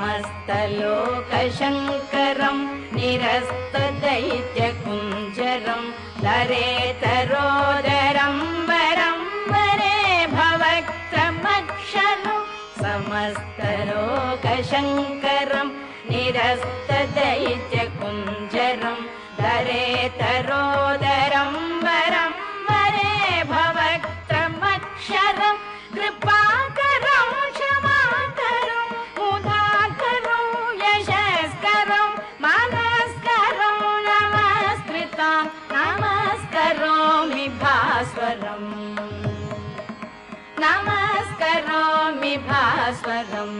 समस्तलोकशङ्करं निरस्तदैत्यकुञ्जरं दरेतरोदरं वरं वरे भवक्त्रमक्षरं समस्तलोकशङ्करं निरस्तदैत्यकुञ्जरं दरेतरोदरं वरं वरे भवक्त्रमक्षरं कृपाकरं क्षमाकरं मुदाकरं यशस्करं मनस्करं नमस्कृतं नमस्करोमि भास्वरम् नमस्करोमि भास्वरम्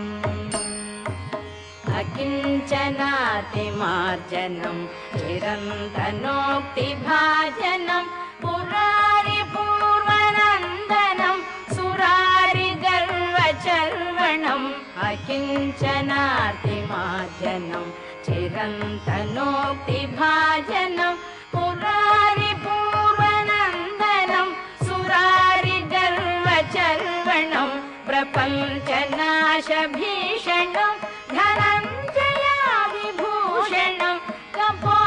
अकिञ्चनातिमार्जनं चिरन्तनोक्तिभाजनं पुरारिपूर्वनन्दनं सुरारिगर्वचर्वणम् अकिञ्चनातिमार्जनं चिरन्तनोक्तिभाजनं पुरारिपूर्वनन्दनं सुरारिगर्वचर्वणं प्रपञ्चनाशभीषणं धनञ्जयादिभूषणं कपालदानवारणं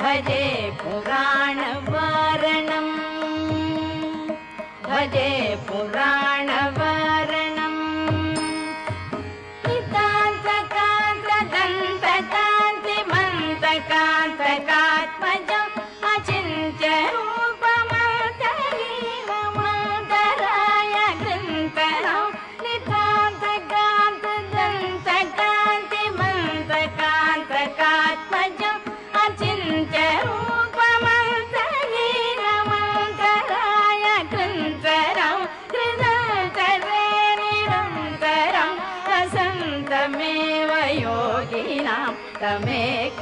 भजे पुराणवारणम् भजे पुराणवारणम् नितान्तकान्तदन्तकान्तिमन्तकान्तकात्मजम् अचिन्त्यरूपमन्तरीवमन्तराय गृन्तरं नितान्तकान्तदन्तकान्तिमन्तकान्तकात्मजम् अचिन्त्यरूपमन्तरीवमन्तराय गृन्तरं कृतन्तरे निरन्तरं वसन्तमेव योगिनां तमेकदन्तमेव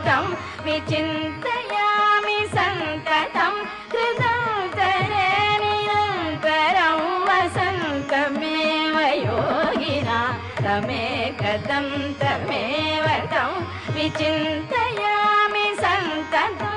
तं विचिन्तयामि सन्ततं कृतन्तरे निरन्तरं वसन्तमेव योगिनां तमेकदन्तमेव तं विचिन्तयामि सन्ततम्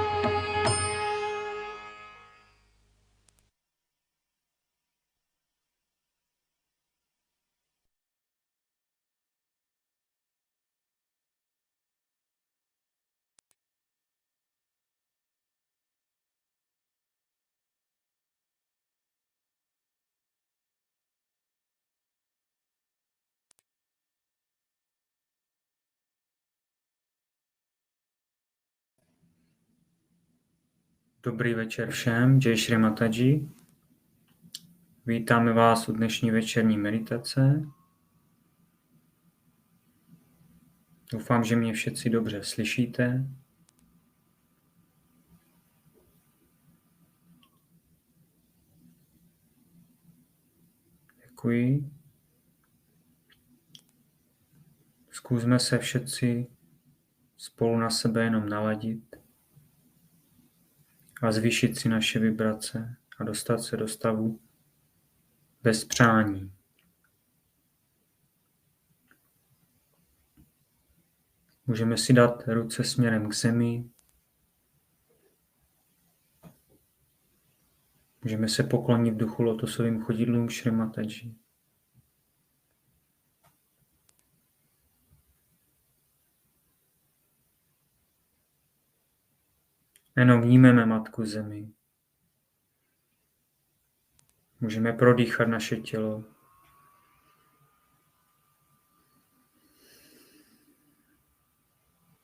Dobrý večer všem, Jai Shri Mataji. Vítáme vás u dnešní večerní meditace. Doufám, že mě všetci dobře slyšíte. Děkuji. Zkusme se všetci spolu na sebe jenom naladit a zvýšit si naše vibrace a dostat se do stavu bez přání. Můžeme si dát ruce směrem k zemi. Můžeme se poklonit v duchu lotosovým chodidlům Shri Mataji. Jenom vnímeme Matku Zemi. Můžeme prodýchat naše tělo.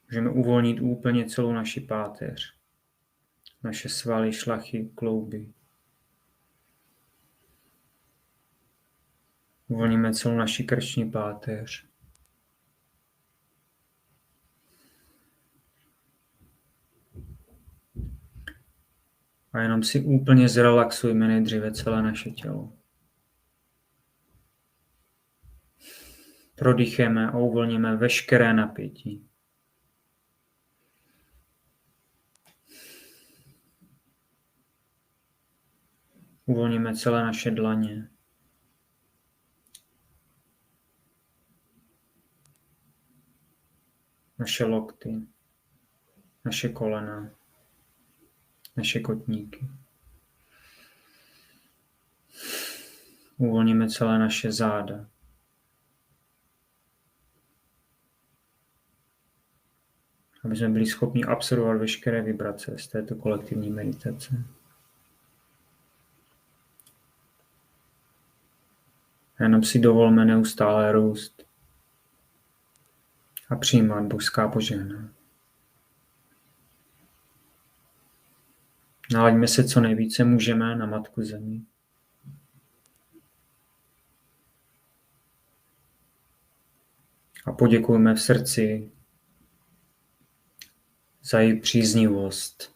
Můžeme uvolnit úplně celou naši páteř. Naše svaly, šlachy, klouby. Uvolníme celou naši krční páteř. A jenom si úplně zrelaxujeme nejdříve celé naše tělo. Prodýcheme a uvolníme veškeré napětí. Uvolníme celé naše dlaně. Naše lokty. Naše kolena. Naše kotníky. Uvolníme celé naše záda. Aby jsme byli schopni absorbovat veškeré vibrace z této kolektivní meditace. A jenom si dovolme neustále růst a přijímat božská požehnání. Nalaďme se co nejvíce můžeme na Matku Zemi. A poděkujme v srdci za její příznivost,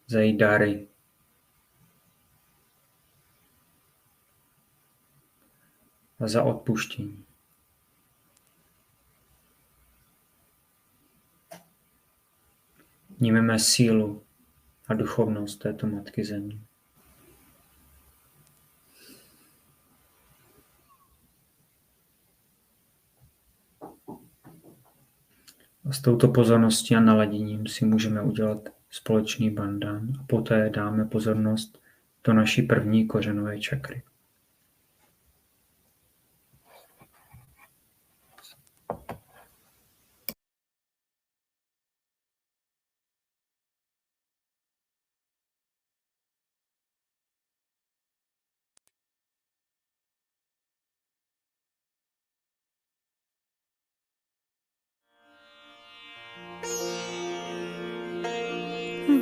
za její dary. A za odpuštění. Vnímeme sílu a duchovnost této Matky Země. A s touto pozorností a naladěním si můžeme udělat společný bandán a poté dáme pozornost do naší první kořenové čakry.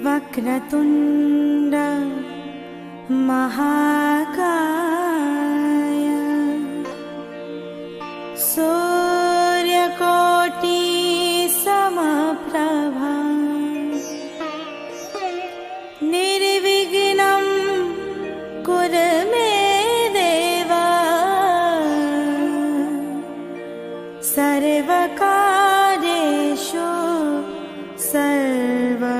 वक्रतुण्ड महाकाय सूर्यकोटि समप्रभा निर्विघ्नं कुरु मे देव सर्वकार्येषु सर्वदा।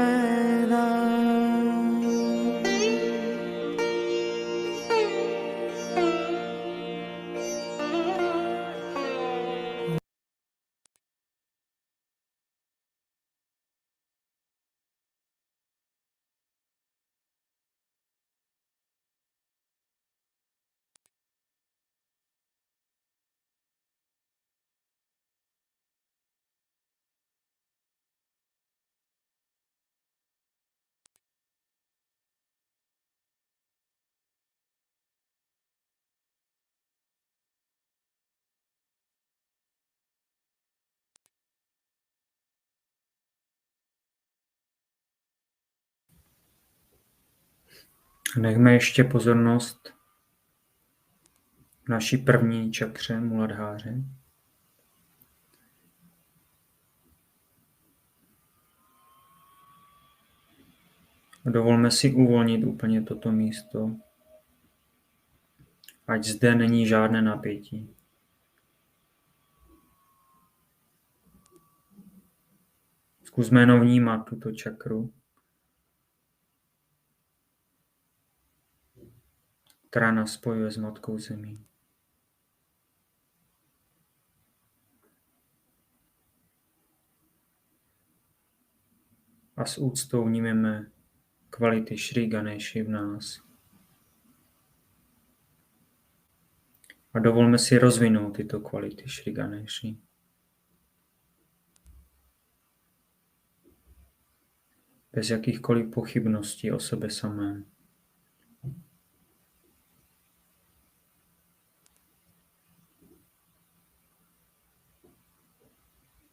Nechme ještě pozornost v naší první čakře Muladháře. A dovolme si uvolnit úplně toto místo, ať zde není žádné napětí. Zkusme jenom vnímat tuto čakru, která nás spojuje s Matkou Zemí. A s úctou vnímáme kvality Šrí Ganeši v nás. A dovolme si rozvinout tyto kvality Šrí Ganeši. Bez jakýchkoliv pochybností o sebe samém.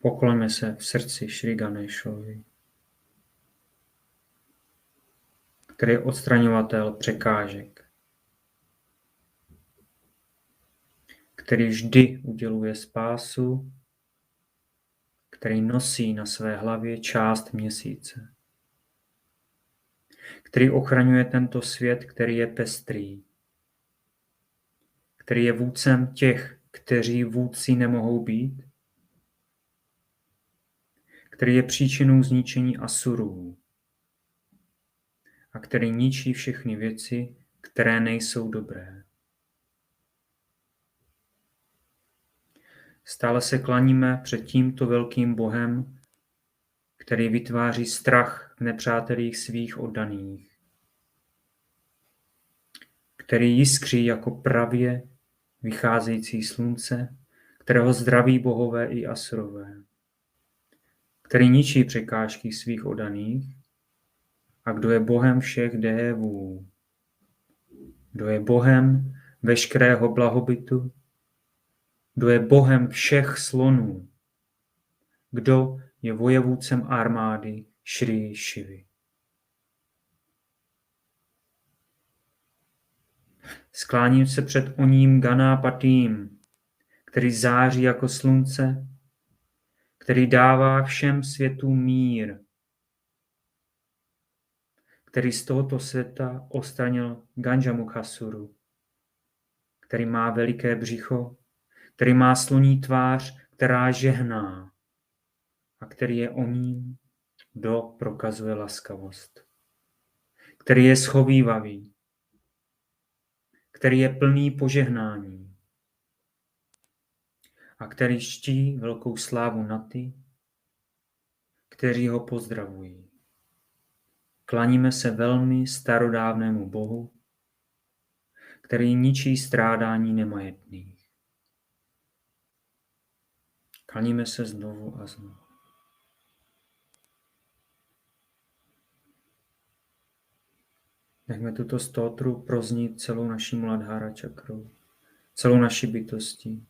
Pokloňme se v srdci Šrí Ganešovi, který je odstraňovatel překážek, který vždy uděluje spásu, který nosí na své hlavě část měsíce, který ochraňuje tento svět, který je pestrý, který je vůdcem těch, kteří vůdci nemohou být, který je příčinou zničení asurů a který ničí všechny věci, které nejsou dobré. Stále se klaníme před tímto velkým Bohem, který vytváří strach v nepřátelích svých oddaných, který jiskří jako pravě vycházející slunce, kterého zdraví bohové i asurové, který ničí překážky svých oddaných a kdo je bohem všech dévů, kdo je bohem veškerého blahobytu, kdo je bohem všech slonů, kdo je vojevůdcem armády Šrí Šivy. Skláním se před oním Ganápatím, který září jako slunce, který dává všem světům mír, který z tohoto světa odstranil Ganjamukhasuru, který má veliké břicho, který má sloní tvář, která žehná a který je oním, kdo prokazuje laskavost, který je schovívavý, který je plný požehnání a který čtí velkou slávu na ty, kteří ho pozdravují. Klaníme se velmi starodávnému Bohu, který ničí strádání nemajetných. Klaníme se znovu a znovu. Nechme tuto stotru proznít celou naší Muladhára čakrou, celou naší bytostí.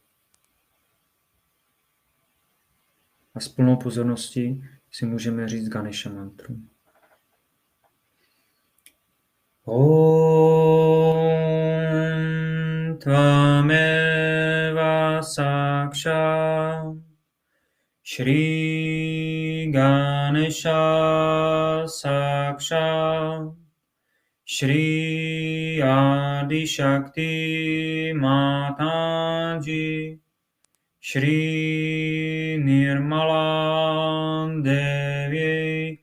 A s plnou pozorností si můžeme říct ganeša mantru. Om tvameva sakshat Shri Ganesha sakshat Shri Adi Shakti Mataji Shri Nirmala Devi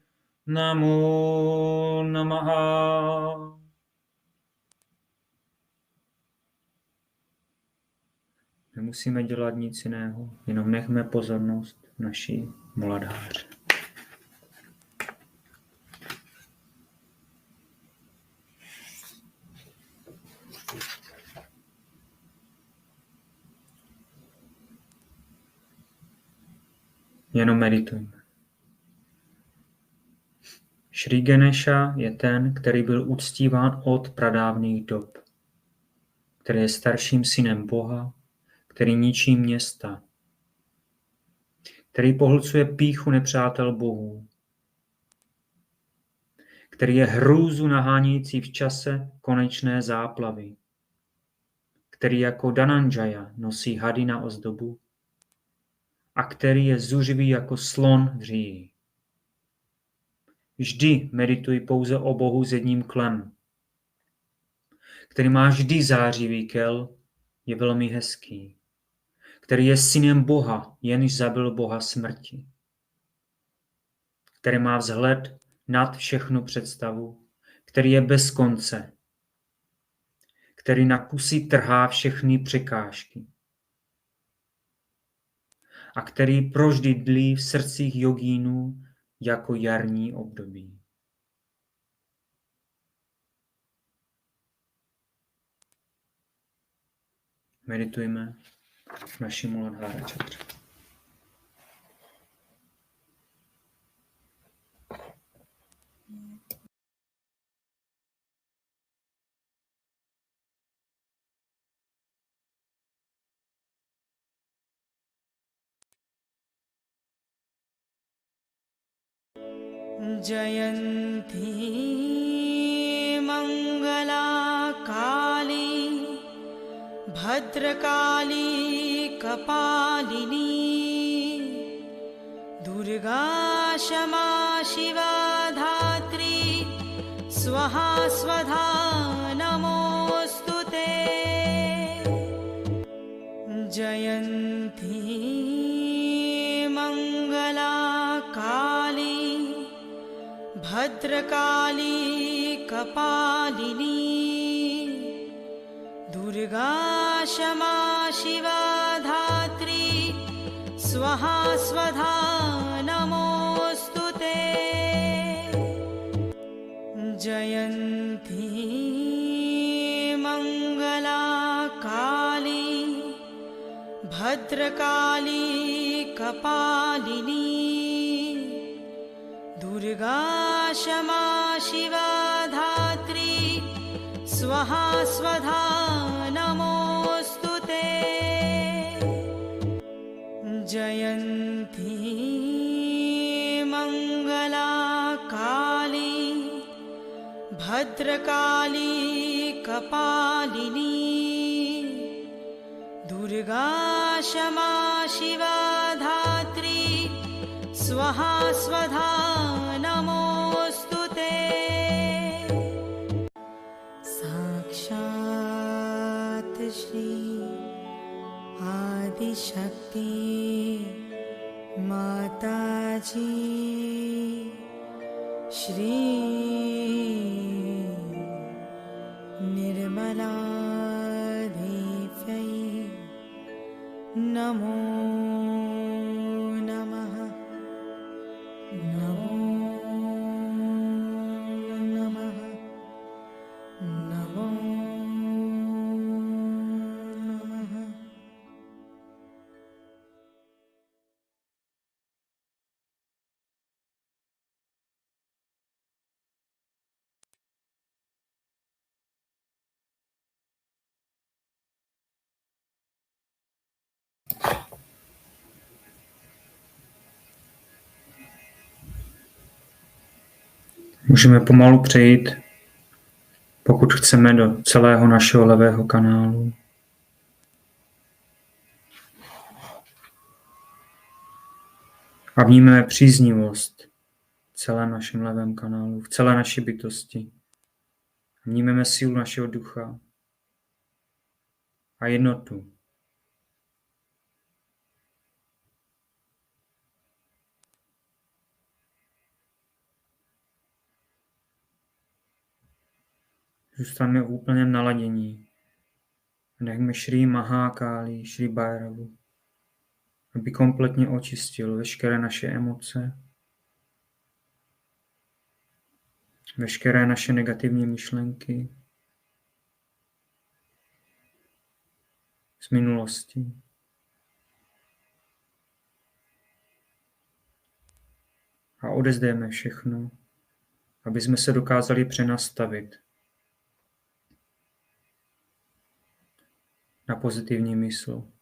Namo Namaha. Nemusíme dělat nic jiného, jenom nechme pozornost naší Muladháře. Jenom meditujme. Šrí Ganesha je ten, který byl uctíván od pradávných dob, který je starším synem Boha, který ničí města, který pohlcuje pýchu nepřátel bohů, který je hrůzu nahánějící v čase konečné záplavy, který jako Dhananjaya nosí hady na ozdobu a který je zuřivý jako slon v říji. Vždy medituj pouze o Bohu s jedním klem, který má vždy zářivý kel, je velmi hezký, který je synem Boha, jenž zabil Boha smrti, který má vzhled nad všechnu představu, který je bez konce, který na kusy trhá všechny překážky a který provždy dlí v srdcích jogínů jako jarní období. Meditujme naši Muladhára čakře. जयन्ती मंगला काली भद्रकाली कपालिनी दुर्गा क्षमा शिवा धात्री स्वाहा स्वधा नमोस्तुते जयन्ती मंगला काली भद्रकाली कपालिनी दुर्गा क्षमा शिवा धात्री स्वाहा स्वधा नमोस्तुते जयन्ती भद्रकाली कपालिनी दुर्गा क्षमा शिवा धात्री स्वाहा स्वधा नमोऽस्तु ते जयन्ती मंगला काली भद्रकाली कपालिनी दुर्गा क्षमा शिवा धात्री स्वाहा स्वधा नमोऽस्तु ते साक्षात् श्री आदिशक्ति माताजी श्री निर्मला देव्यै नमो नमः नमो नमः नमो नमः Můžeme pomalu přejít, pokud chceme, do celého našeho levého kanálu. A vnímáme příznivost v celém našem levém kanálu, v celé naší bytosti. Vnímáme sílu našeho ducha a jednotu. Zůstaneme v úplném naladění. Nechme Šrí Mahákáli, Šrí Bhairavu, aby kompletně očistil veškeré naše emoce, veškeré naše negativní myšlenky z minulosti. A odezdejme všechno, aby jsme se dokázali přenastavit na pozitivní mysl.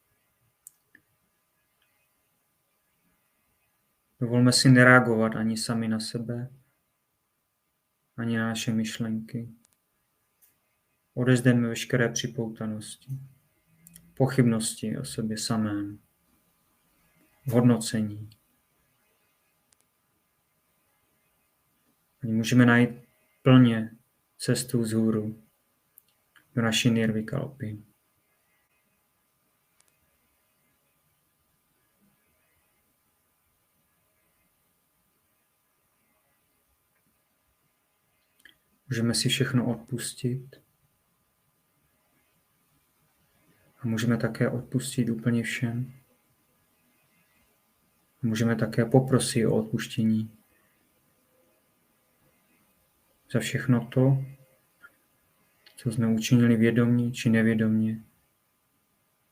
Dovolme si nereagovat ani sami na sebe, ani na naše myšlenky. Odezdejme veškeré připoutanosti, pochybnosti o sobě samém, hodnocení. Můžeme najít plně cestu vzhůru do naší nirvikalpy. Můžeme si všechno odpustit a můžeme také odpustit úplně všem. Můžeme také poprosit o odpuštění za všechno to, co jsme učinili vědomě či nevědomě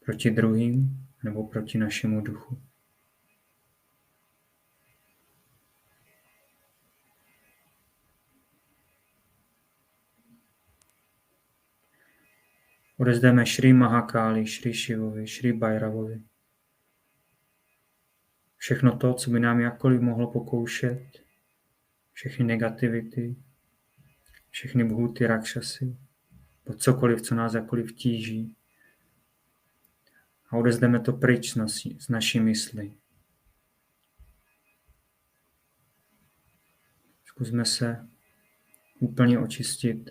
proti druhým nebo proti našemu duchu. Odezdeme Šrí Mahákáli, Šrí Šivovi, Šrí Bhairavovi. Všechno to, co by nám jakkoliv mohlo pokoušet, všechny negativity, všechny bhuty, rakšasy, po cokoliv, co nás jakkoliv tíží. A odezdeme to pryč z naší mysli. Zkusme se úplně očistit.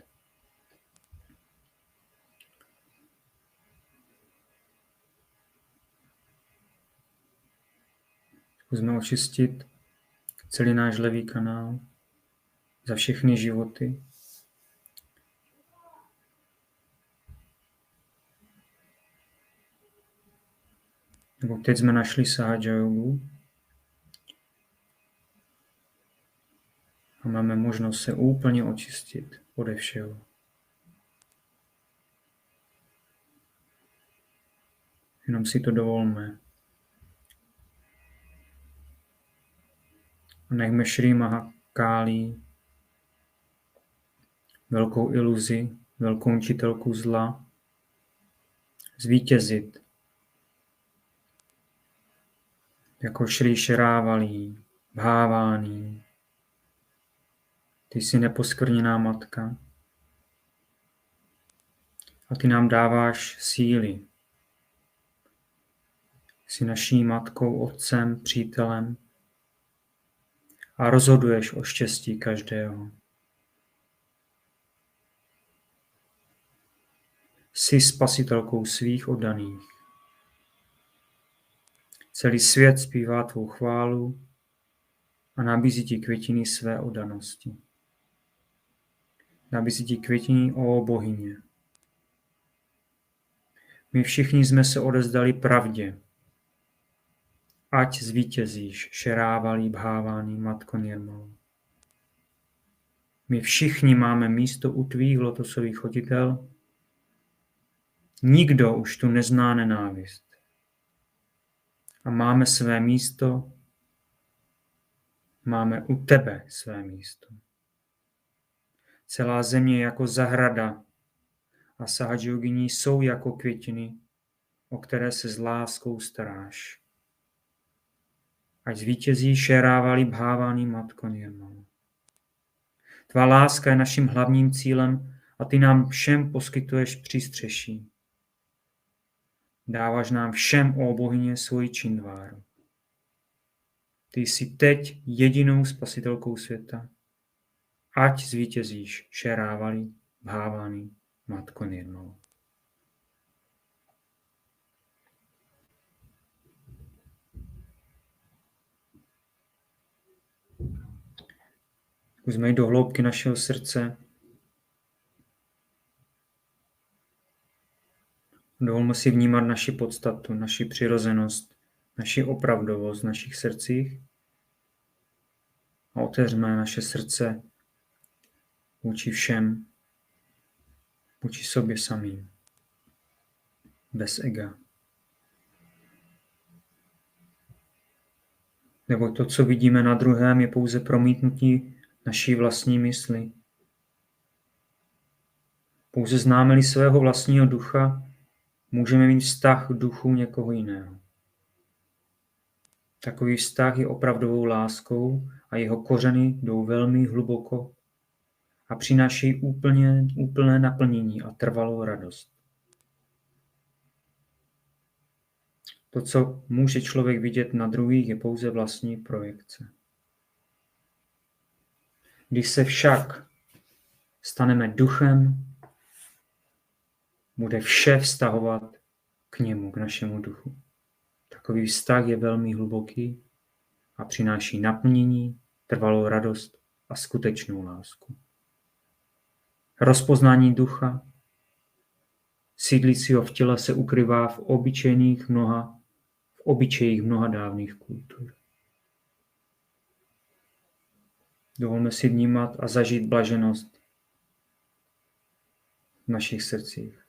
Zkusme očistit celý náš levý kanál za všechny životy. Nebo teď jsme našli Sahaja Yogu a máme možnost se úplně očistit ode všeho. Jenom si to dovolme. A nechme Šrí Mahakáli, velkou iluzi, velkou učitelku zla, zvítězit. Jako Šrí Šerávali, Bhávání. Ty jsi neposkvrněná matka a ty nám dáváš síly. Jsi naší matkou, otcem, přítelem a rozhoduješ o štěstí každého. Jsi spasitelkou svých oddaných. Celý svět zpívá tvou chválu a nabízí ti květiny své oddanosti. Nabízí ti květiny, ó bohyně. My všichni jsme se odezdali pravdě. Ať zvítězíš, Šerávali, Bhávání, Matko Nirmalo. My všichni máme místo u tvých lotosových choditel. Nikdo už tu nezná nenávist. A máme své místo, máme u tebe své místo. Celá země je jako zahrada a sahadžoginí jsou jako květiny, o které se s láskou staráš. Ať zvítězí Šerávali, Bhávání, Matko Nirmalo. Tvá láska je naším hlavním cílem a ty nám všem poskytuješ přístřeší. Dáváš nám všem, ó bohyně, svoji čindváru. Ty jsi teď jedinou spasitelkou světa. Ať zvítězíš, Šerávali, Bhávání, Matko Nirmalo. Zkusme jít do hloubky našeho srdce. Dovolme si vnímat naši podstatu, naši přirozenost, naši opravdovost v našich srdcích a otevřeme naše srdce vůči všem, vůči sobě samým, bez ega. Nebo to, co vidíme na druhém, je pouze promítnutí naší vlastní mysli. Pouze známe-li svého vlastního ducha, můžeme mít vztah k duchu někoho jiného. Takový vztah je opravdovou láskou a jeho kořeny jdou velmi hluboko a přinášejí úplné naplnění a trvalou radost. To, co může člověk vidět na druhých, je pouze vlastní projekce. Když se však staneme duchem, bude vše vztahovat k němu, k našemu duchu. Takový vztah je velmi hluboký a přináší naplnění, trvalou radost a skutečnou lásku. Rozpoznání ducha, sídlícího v těle, se ukrývá v obyčejích mnoha dávných kultur. Dovolme si vnímat a zažít blaženost v našich srdcích.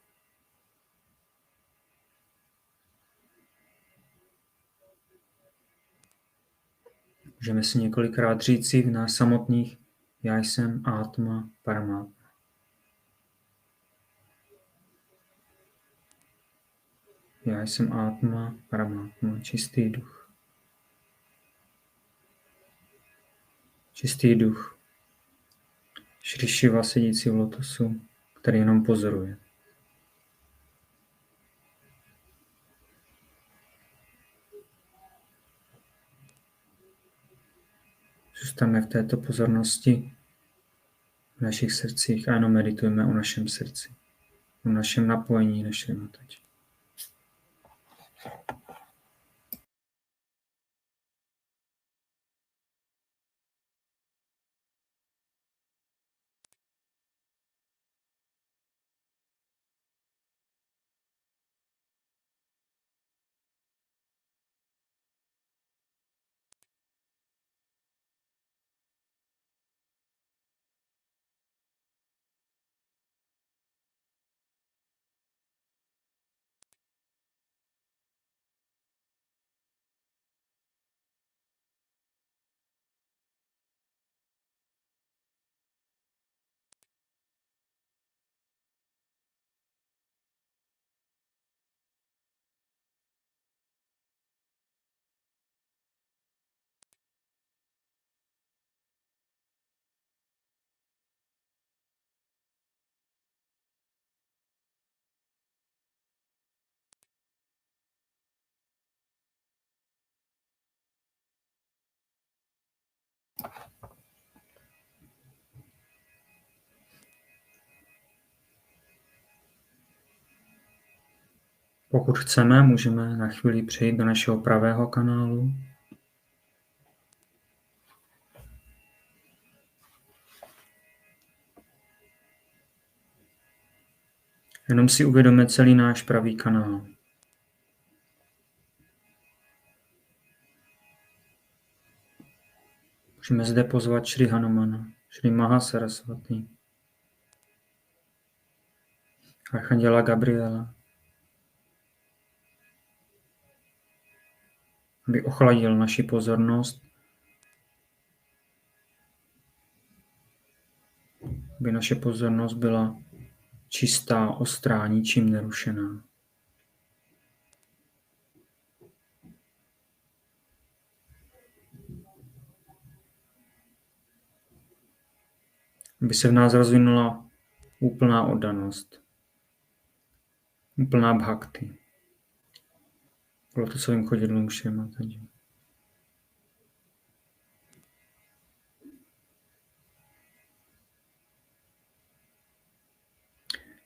Můžeme si několikrát říci v nás samotných: já jsem Atma Paramatma. Já jsem Atma Paramatma, čistý duch. Čistý duch. Šri Šiva sedící v lotosu, který jenom pozoruje. Zůstaneme v této pozornosti v našich srdcích a jenom meditujeme o našem srdci, o našem napojení na Šri Mataji. Pokud chceme, můžeme na chvíli přejít do našeho pravého kanálu. Jenom si uvědomíme celý náš pravý kanál. Můžeme zde pozvat Šri Hanumana, Šri Mahasarasvati, Archanděla Gabriela, aby ochladil naši pozornost, aby naše pozornost byla čistá, ostrá, ničím nerušená. Aby se v nás rozvinula úplná oddanost, úplná bhakti. Bylo to svým chodidlům všem a teď.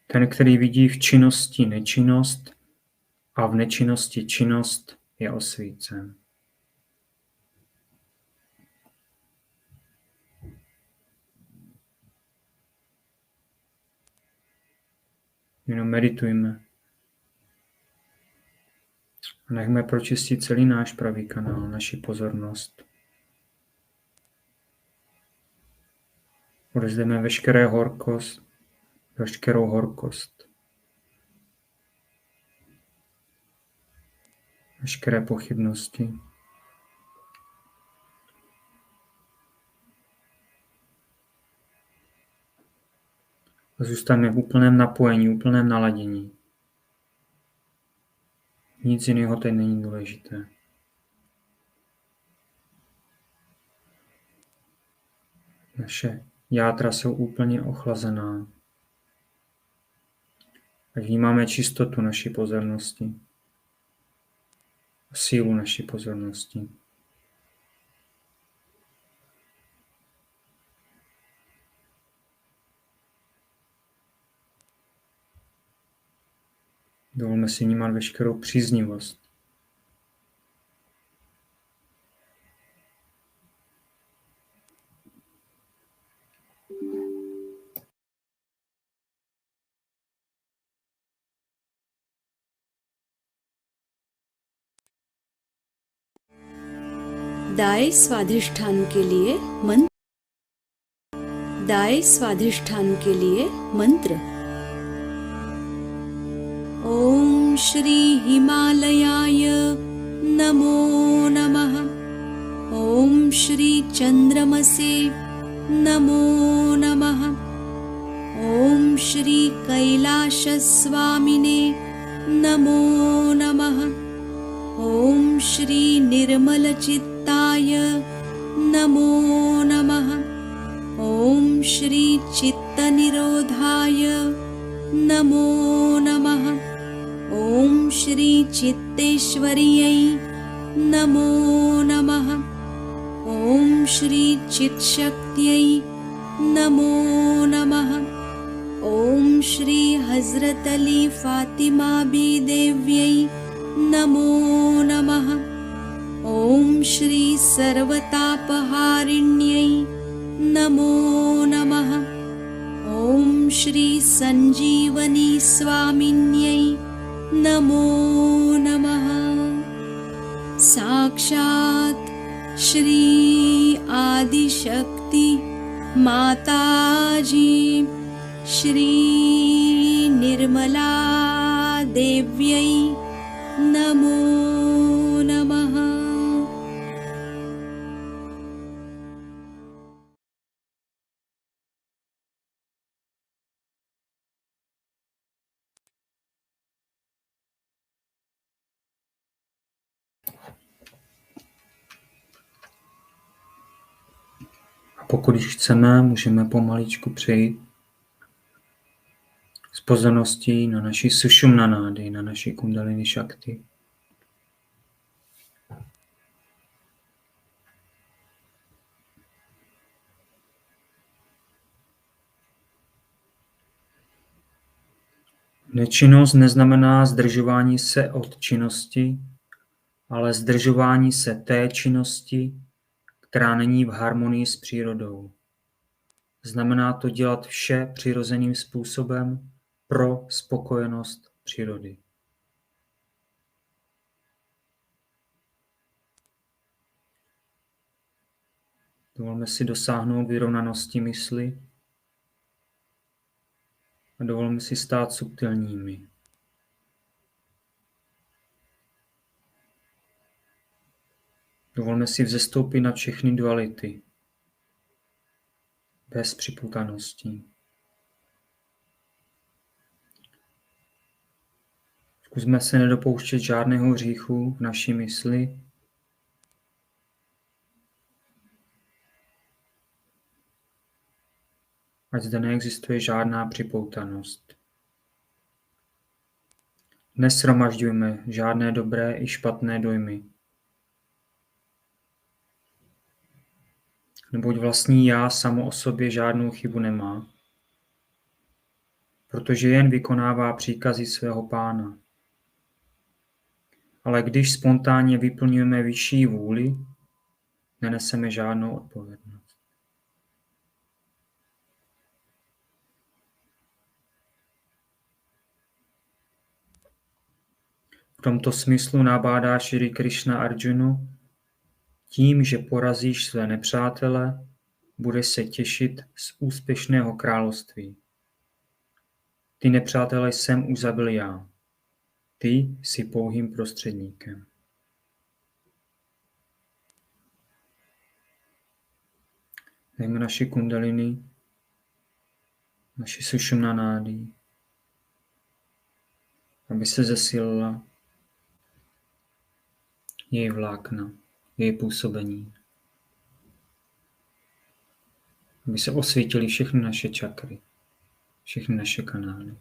Ten, který vidí v činnosti nečinnost a v nečinnosti činnost, je osvícen. Jenom meditujme. A nechme pročistit celý náš pravý kanál, naši pozornost. Odevzdeme veškerou horkost, veškeré pochybnosti. A zůstaneme v úplném napojení, úplném naladění. Nic jiného teď není důležité. Naše játra jsou úplně ochlazená. Ať vnímáme čistotu naší pozornosti a sílu naší pozornosti. Dovolme si vnímat veškerou příznivost. दाएं स्वाधिष्ठान के लिए मंत्र। दाएं स्वाधिष्ठान के लिए मंत्र। ओम श्री हिमालयाय नमो नमः। ओम श्री चंद्रमसे नमो नमः। ओम श्री कैलाश स्वामिने नमो नमः। ओम श्री निर्मल चित्ताय नमो नमः। ओम श्री चित्त निरोधाय नमो नमः। ओम श्री चित्तेश्वर्यै नमो नमः। ओम श्री चित्शक्त्यै नमो नमः। ओम श्री हजरत अली फातिमा बी देव्यै नमो नमः। ओम श्री सर्वतापहारिण्यै नमो नमः। ओम श्री संजीवनी स्वामिन्यै नमो नमः। साक्षात् श्री आदिशक्ति माताजी श्री निर्मला देव्यै नमो नमः। A pokud již chceme, můžeme pomaličku přejít z pozorností na naši sušumna nády, na naši kundalini šakti. Nečinnost neznamená zdržování se od činnosti, ale zdržování se té činnosti, která není v harmonii s přírodou. Znamená to dělat vše přirozeným způsobem pro spokojenost přírody. Dovolme si dosáhnout vyrovnanosti mysli a dovolme si stát subtilními. Dovolme si vzestoupit na všechny duality bez připutaností. Zkusme se nedopouštět žádného hříchu v naší mysli. Ať zde neexistuje žádná připoutanost. Neshromažďujme žádné dobré i špatné dojmy. Neboť vlastní já samo o sobě žádnou chybu nemá, protože jen vykonává příkazy svého pána. Ale když spontánně vyplňujeme vyšší vůli, neneseme žádnou odpovědnost. V tomto smyslu nabádá Šri Krishna Arjunu: tím, že porazíš své nepřátele, budeš se těšit z úspěšného království. Ty nepřátele jsem už zabil já. Ty jsi pouhým prostředníkem. Dejme naši kundalini, naši sušumna nádi, aby se zesílila její vlákna, její působení. Aby se osvítily všechny naše čakry, všechny naše kanály.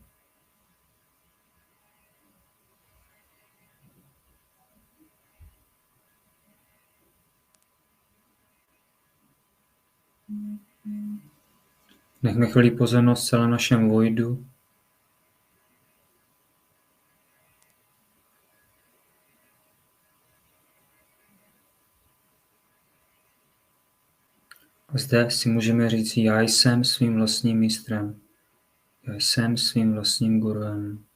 Nechme chvíli pozornost celém našem vojdu. A zde si můžeme říct: já jsem svým vlastním mistrem. Já jsem svým vlastním guruem.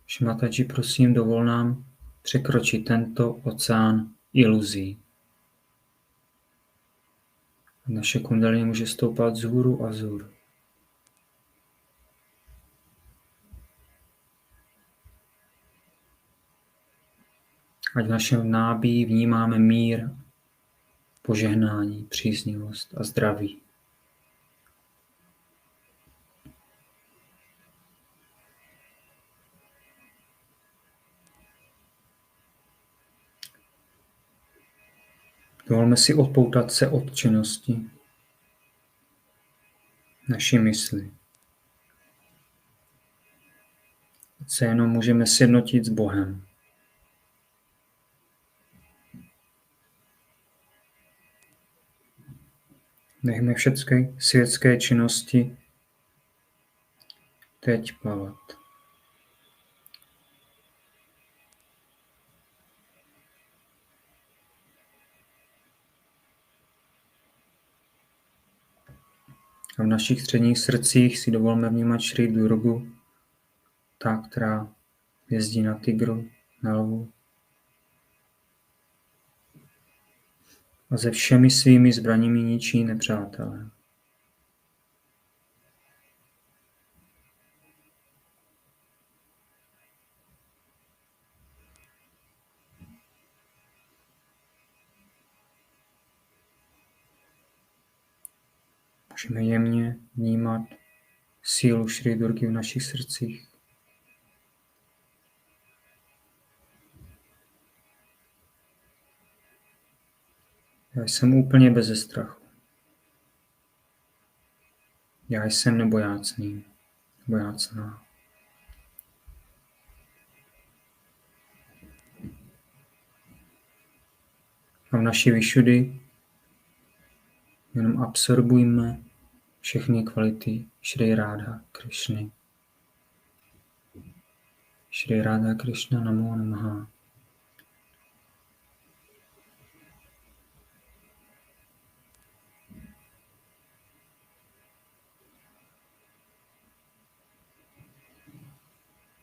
Šmataji, prosím, dovol nám překročit tento oceán iluzí. Naše kundalini může stoupat vzhůru a vzhůru. Ať v našem nábí vnímáme mír, požehnání, příznivost a zdraví. Dovolme si odpoutat se od činnosti naší mysli. Ať se jenom můžeme sjednotit s Bohem. Nechme všechny světské činnosti teď plavat. A v našich středních srdcích si dovolme vnímat Šri Durgu, ta, která jezdí na tygru, na lvu. A se všemi svými zbraněmi ničí nepřátelé. Můžeme jemně vnímat sílu Šri Durgy v našich srdcích. Já jsem úplně beze strachu. Já jsem nebojácný, bojácná. A v naší vyšudy jenom absorbujme všechny kvality Šri Radha Krišny. Šri Radha Krišna Namo Namaha.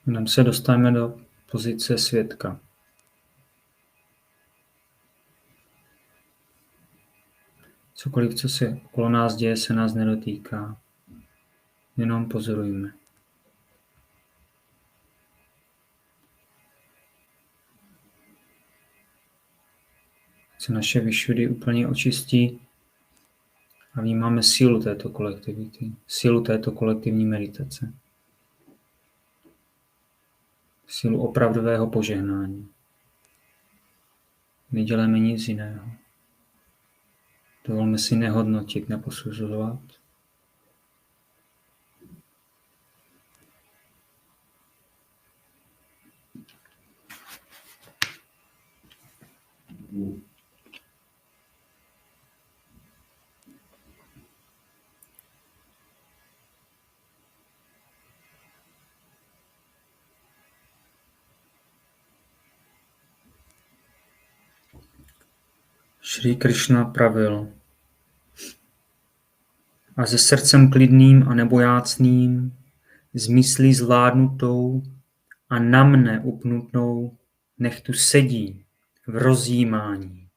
Nám se dostaneme do pozice svědka. Cokoliv, co se okolo nás děje, se nás nedotýká. Jenom pozorujme. Se naše vyšudy úplně očistí a vnímáme sílu této kolektivity, sílu této kolektivní meditace. Sílu opravdového požehnání. Neděláme nic jiného. Dovolme si nehodnotit, neposuzovat. Šri Krišna pravil: a se srdcem klidným a nebojácným, s myslí zvládnutou a na mne upnutou, nech tu sedí v rozjímání,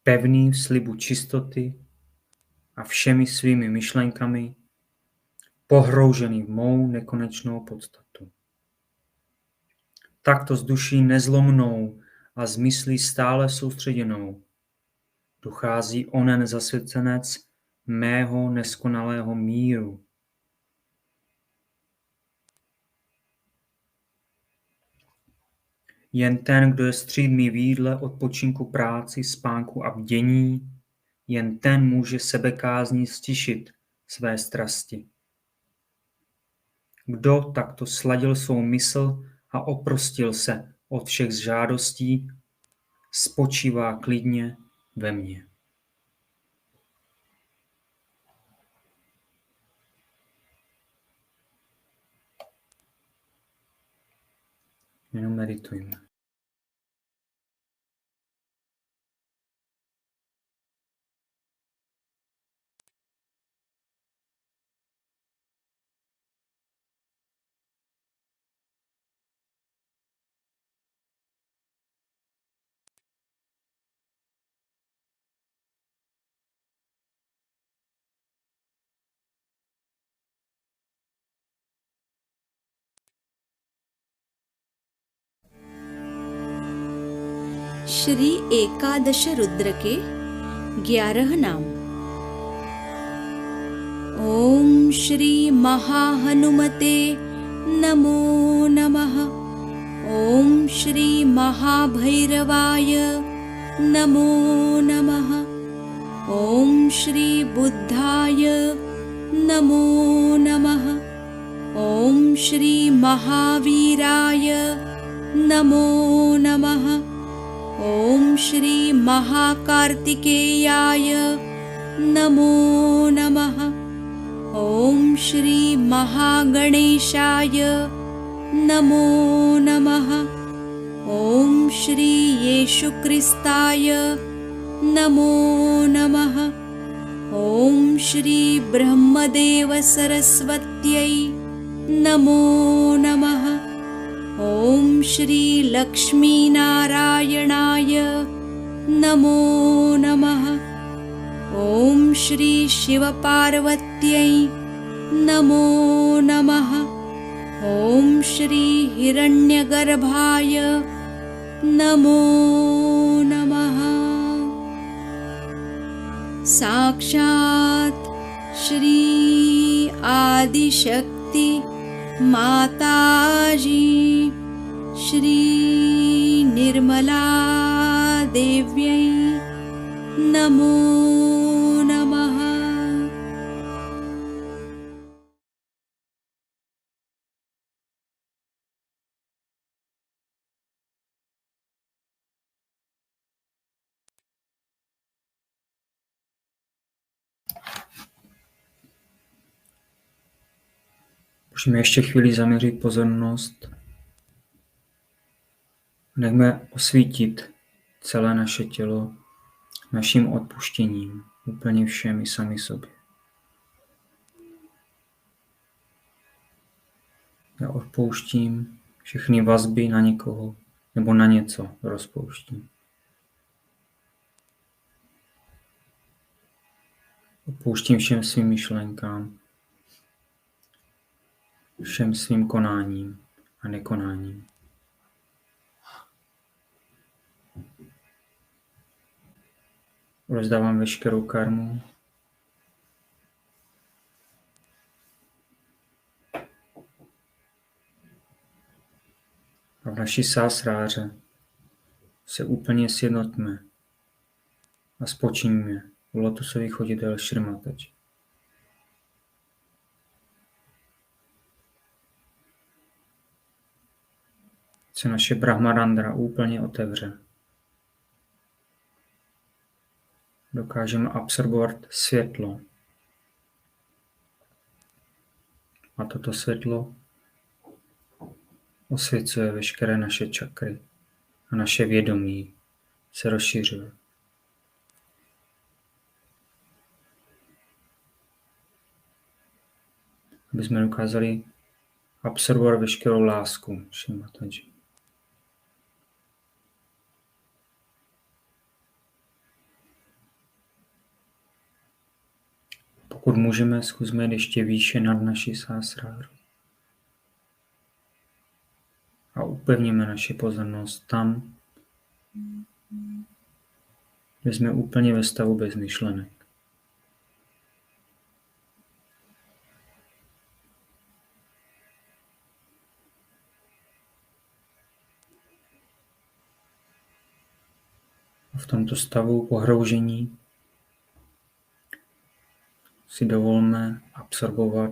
pevný v slibu čistoty a všemi svými myšlenkami, pohroužený v mou nekonečnou podstatu. Takto s duší nezlomnou a s myslí stále soustředěnou dochází onen zasvěcenec mého neskonalého míru. Jen ten, kdo je střídmý v jídle, odpočinku, práci, spánku a bdění, jen ten může sebekázní stišit své strasti. Kdo takto sladil svou mysl a oprostil se od všech žádostí, spočívá klidně ve mně. Jenom meditujme. Shri एकादश रुद्र के 11 नाम। ओम श्री महाहनुमते नमो नमः। ओम श्री महाभैरवाय नमो नमः। ओम श्री बुद्धाय नमो नमः। ओम श्री महावीराय नमो नमः। ओम श्री महाकार्तिकेयाय नमो नमः। ओम श्री महागणेशाय नमो नमः। ओम श्री येशुक्रिस्ताय नमो नमः। ओम श्री ब्रह्मदेव सरस्वत्यै नमो नमः। ओम श्री लक्ष्मीनारायणाय नमो नमः। ओम श्री शिवपार्वत्यै नमो नमः। ओम श्री हिरण्यगर्भाय नमो नमः। साक्षात् श्री आदिशक्ति माताजी श्री निर्मला देव्यै नमो नमः। Můžeme ještě chvíli zaměřit pozornost. Nechme osvítit celé naše tělo naším odpuštěním, úplně všem i sami sobě. Já odpouštím všechny vazby na někoho nebo na něco rozpouštím. Odpouštím všem svým myšlenkám, všem svým konáním a nekonáním. Rozdávám veškerou karmu. A v naší sásráře se úplně sjednotíme a spočiníme u lotusových chodidel Šri Mataji. Se naše Brahmarandra úplně otevře. Dokážeme absorbovat světlo. A toto světlo osvěcuje veškeré naše čakry a naše vědomí se rozšiřuje. Aby jsme dokázali absorbovat veškerou lásku Šri Mataji. Pokud můžeme, zkusme jít ještě výše nad naši sásráru. A upevníme naši pozornost tam, kde jsme úplně ve stavu bez myšlenek. A v tomto stavu pohroužení si dovolme absorbovat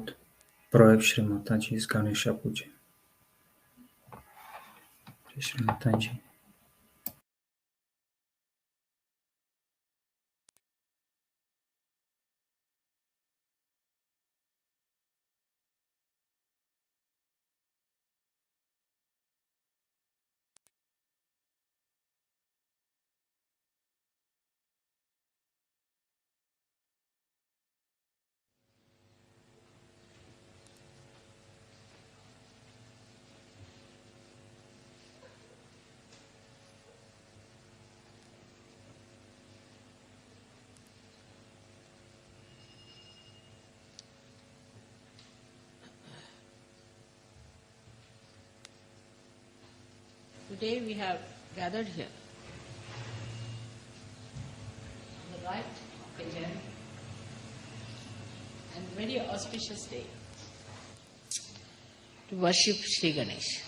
projev Šri Mataji z Ganeša puji. Šri Mataji. Today we have gathered here on the right occasion and very auspicious day to worship Sri Ganesh.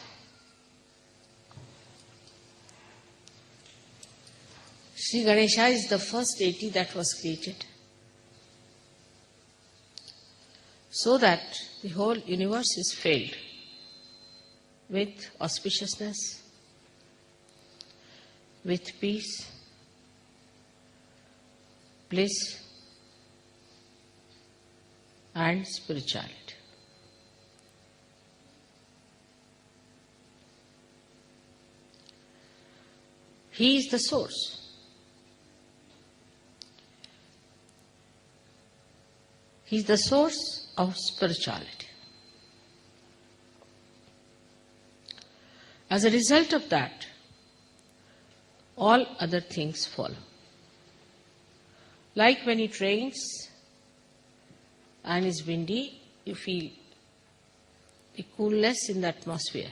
Sri Ganesha is the first deity that was created so that the whole universe is filled with auspiciousness, with peace, bliss, and spirituality. He is the source. He is the source of spirituality. As a result of that, all other things follow. Like when it rains and is windy, you feel the coolness in the atmosphere.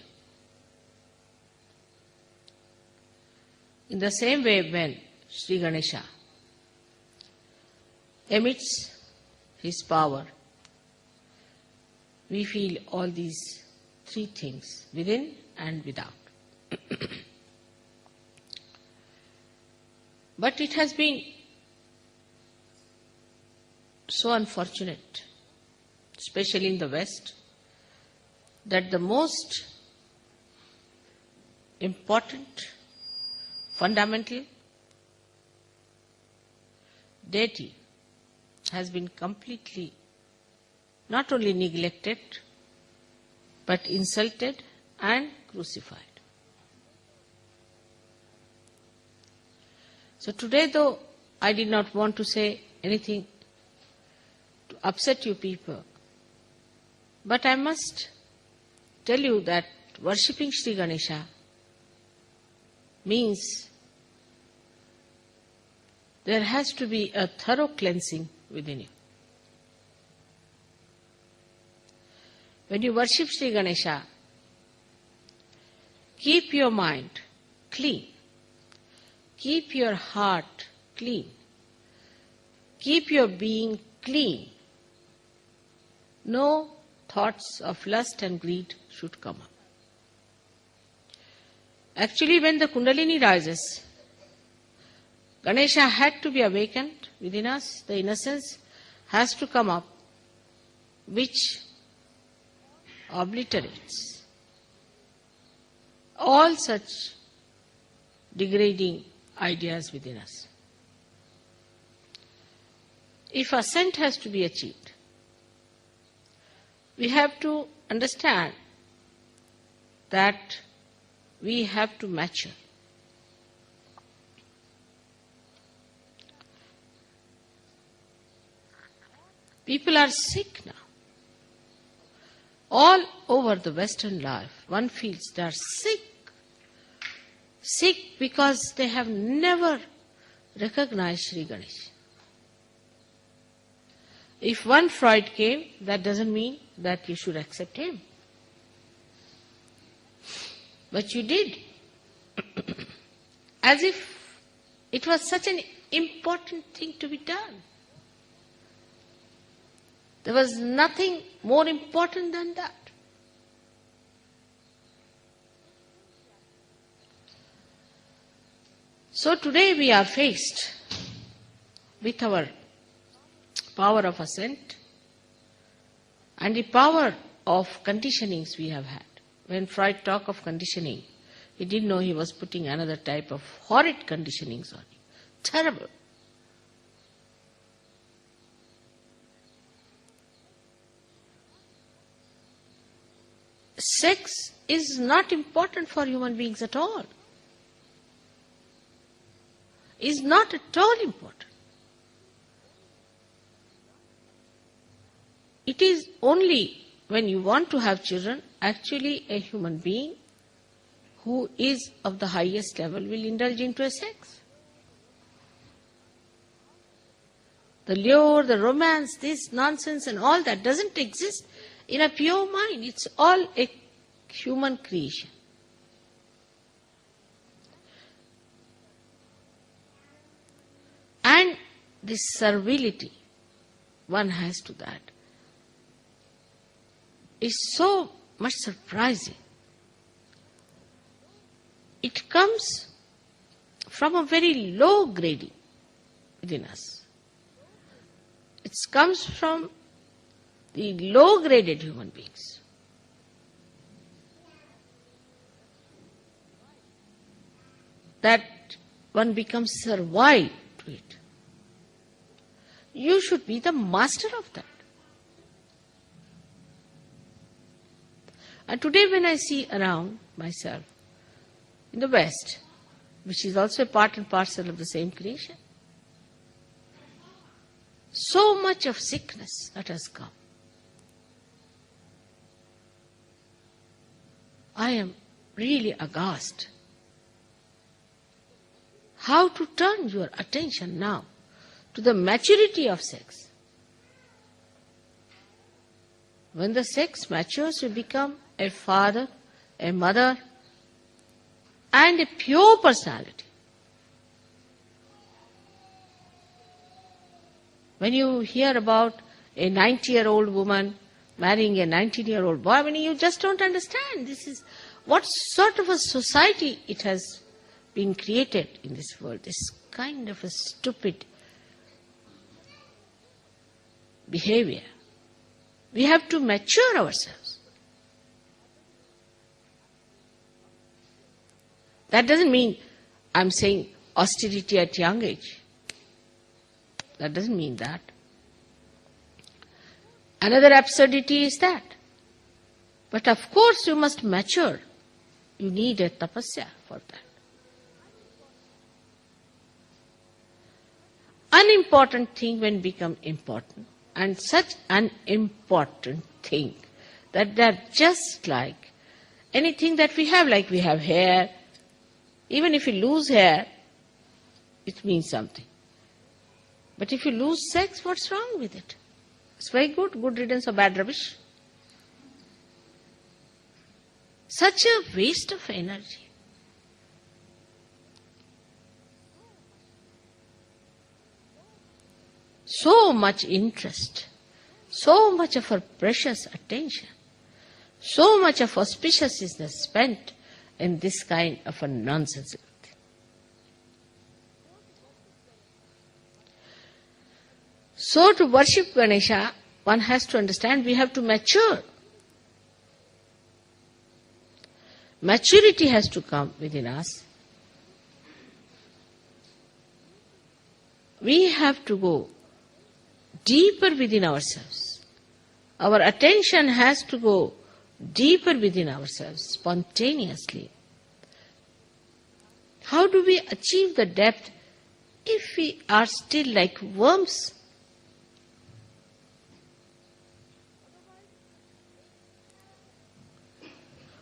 In the same way, when Sri Ganesha emits his power, we feel all these three things, within and without. But it has been so unfortunate, especially in the West, that the most important, fundamental deity has been completely not only neglected but insulted and crucified. So today, though I did not want to say anything to upset you people, but I must tell you that worshipping Sri Ganesha means there has to be a thorough cleansing within you. When you worship Sri Ganesha, keep your mind clean. Keep your heart clean. Keep your being clean. No thoughts of lust and greed should come up. Actually, when the Kundalini rises, Ganesha had to be awakened within us. The innocence has to come up, which obliterates all such degrading ideas within us. If ascent has to be achieved, we have to understand that we have to mature. People are sick now. All over the Western life, one feels they are sick. Sick because they have never recognized Sri Ganesh. If one Freud came, that doesn't mean that you should accept him. But you did. As if it was such an important thing to be done. There was nothing more important than that. So today we are faced with our power of ascent and the power of conditionings we have had. When Freud talked of conditioning, he didn't know he was putting another type of horrid conditionings on you. Terrible. Sex is not important for human beings at all. Is not at all important. It is only when you want to have children, actually a human being who is of the highest level will indulge into a sex. The lure, the romance, this nonsense and all that doesn't exist in a pure mind. It's all a human creation. And this servility one has to that is so much surprising. It comes from a very low grading within us. It comes from the low-graded human beings. That one becomes servile to it. You should be the master of that. And today when I see around myself in the West, which is also a part and parcel of the same creation, so much of sickness that has come. I am really aghast. How to turn your attention now to the maturity of sex. When the sex matures, you become a father, a mother, and a pure personality. When you hear about a 90-year-old woman marrying a 19-year-old boy, I mean, you just don't understand. This is what sort of a society it has been created in this world. This kind of a stupid behavior. We have to mature ourselves. That doesn't mean I'm saying austerity at young age. That doesn't mean that. Another absurdity is that But of course you must mature. You need a tapasya for that. Unimportant thing when become important, and such an important thing that they're just like anything that we have, like we have hair. Even if you lose hair, it means something. But if you lose sex, what's wrong with it? It's very good riddance of bad rubbish. Such a waste of energy. So much interest, so much of our precious attention, so much of auspiciousness spent in this kind of a nonsensical thing. So to worship Ganesha, one has to understand we have to mature. Maturity has to come within us. We have to go deeper within ourselves. Our attention has to go deeper within ourselves, spontaneously. How do we achieve the depth if we are still like worms?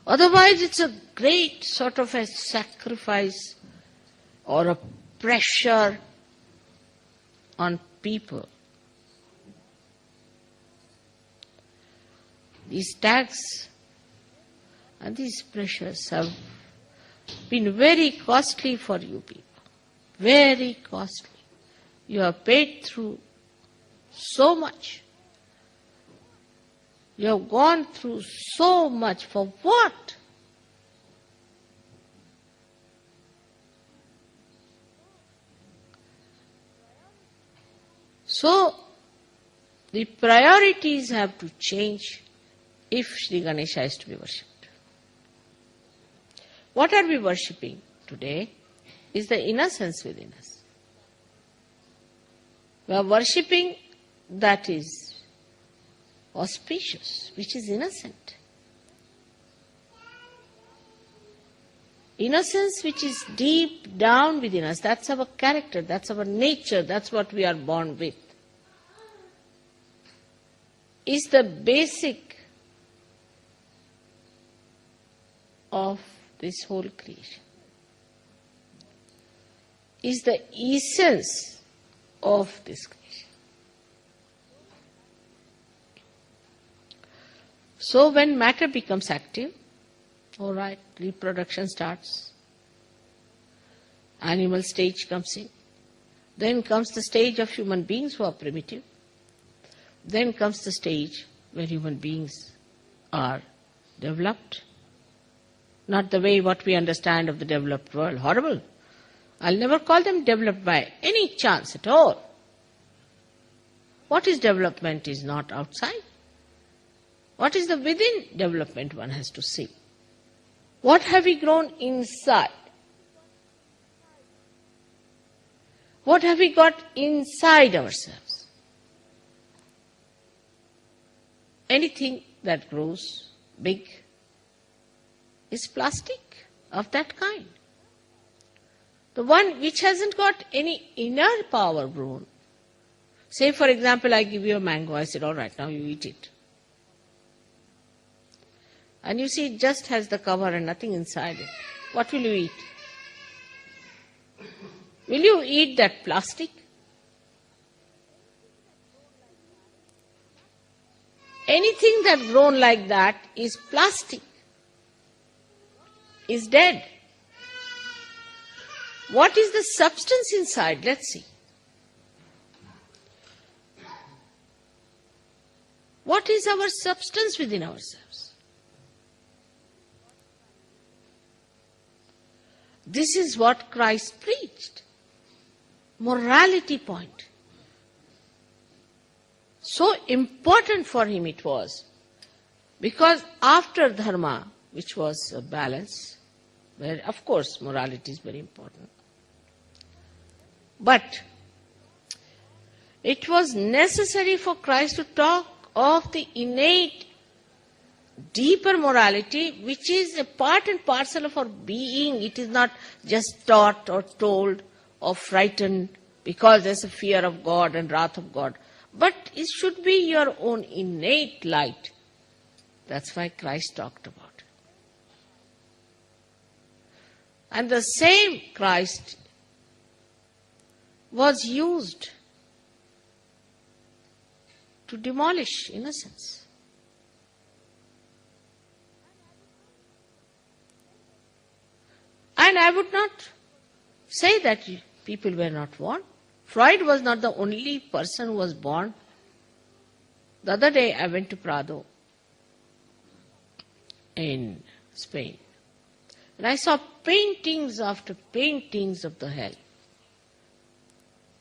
Otherwise it's a great sort of a sacrifice or a pressure on people. These tags and these pressures have been very costly for you people. Very costly. You have paid through so much. You have gone through so much for what? So, the priorities have to change if Sri Ganesha is to be worshipped. What are we worshipping today is the innocence within us. We are worshipping that is auspicious, which is innocent. Innocence which is deep down within us, that's our character, that's our nature, that's what we are born with, is the basic of this whole creation, is the essence of this creation. So when matter becomes active, all right, reproduction starts, animal stage comes in, then comes the stage of human beings who are primitive, then comes the stage where human beings are developed, not the way what we understand of the developed world, horrible. I'll never call them developed by any chance at all. What is development is not outside. What is the within development one has to see. What have we grown inside? What have we got inside ourselves? Anything that grows big is plastic of that kind. The one which hasn't got any inner power grown. Say for example, I give you a mango, I said, all right, now you eat it. And you see it just has the cover and nothing inside it. What will you eat? Will you eat that plastic? Anything that grown like that is plastic, is dead. What is the substance inside? Let's see. What is our substance within ourselves? This is what Christ preached. Morality point. So important for him it was. Because after dharma, which was a balance, where of course morality is very important, but it was necessary for Christ to talk of the innate deeper morality which is a part and parcel of our being. It is not just taught or told or frightened because there's a fear of God and wrath of God. But it should be your own innate light. That's why Christ talked about it. And the same Christ was used to demolish innocence. And I would not say that people were not born. Freud was not the only person who was born. The other day I went to Prado in Spain. And I saw paintings after paintings of the hell.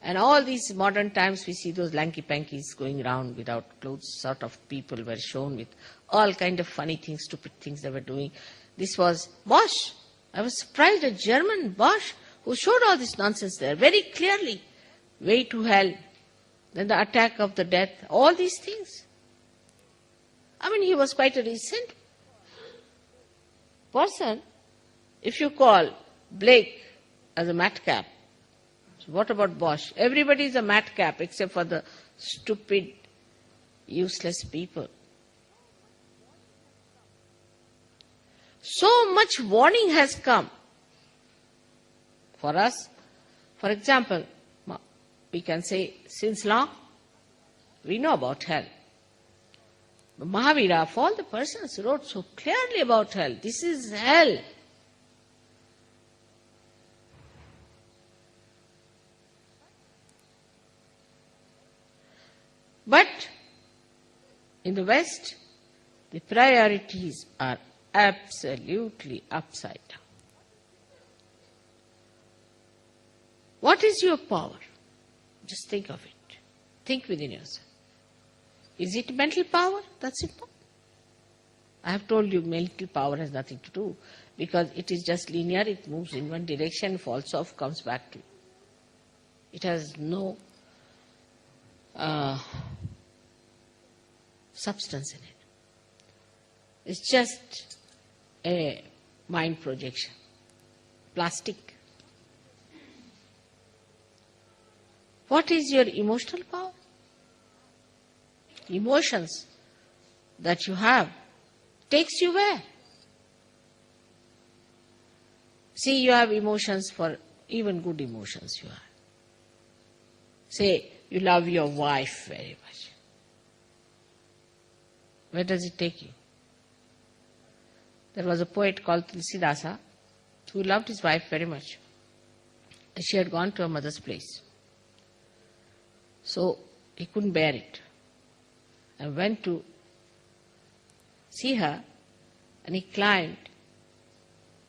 And all these modern times we see those lanky-pankies going around without clothes, sort of people were shown with all kind of funny things, stupid things they were doing. This was Bosch. I was surprised, a German Bosch, who showed all this nonsense there very clearly. Way to hell, then the attack of the death, all these things. I mean, he was quite a recent person. If you call Blake as a madcap, so what about Bosch? Everybody is a madcap except for the stupid, useless people. So much warning has come for us. For example, we can say, since long, we know about hell. But Mahavira, of all the persons, wrote so clearly about hell. This is hell. But in the West, the priorities are absolutely upside down. What is your power? Just think of it. Think within yourself. Is it mental power? That's important. I have told you mental power has nothing to do because it is just linear. It moves in one direction, falls off, comes back to you. It has no substance in it. It's just a mind projection. Plastic. What is your emotional power? Emotions that you have takes you where? See, you have emotions for even good emotions you have. Say, you love your wife very much. Where does it take you? There was a poet called Tulsidasa who loved his wife very much. She had gone to her mother's place. So he couldn't bear it and went to see her, and he climbed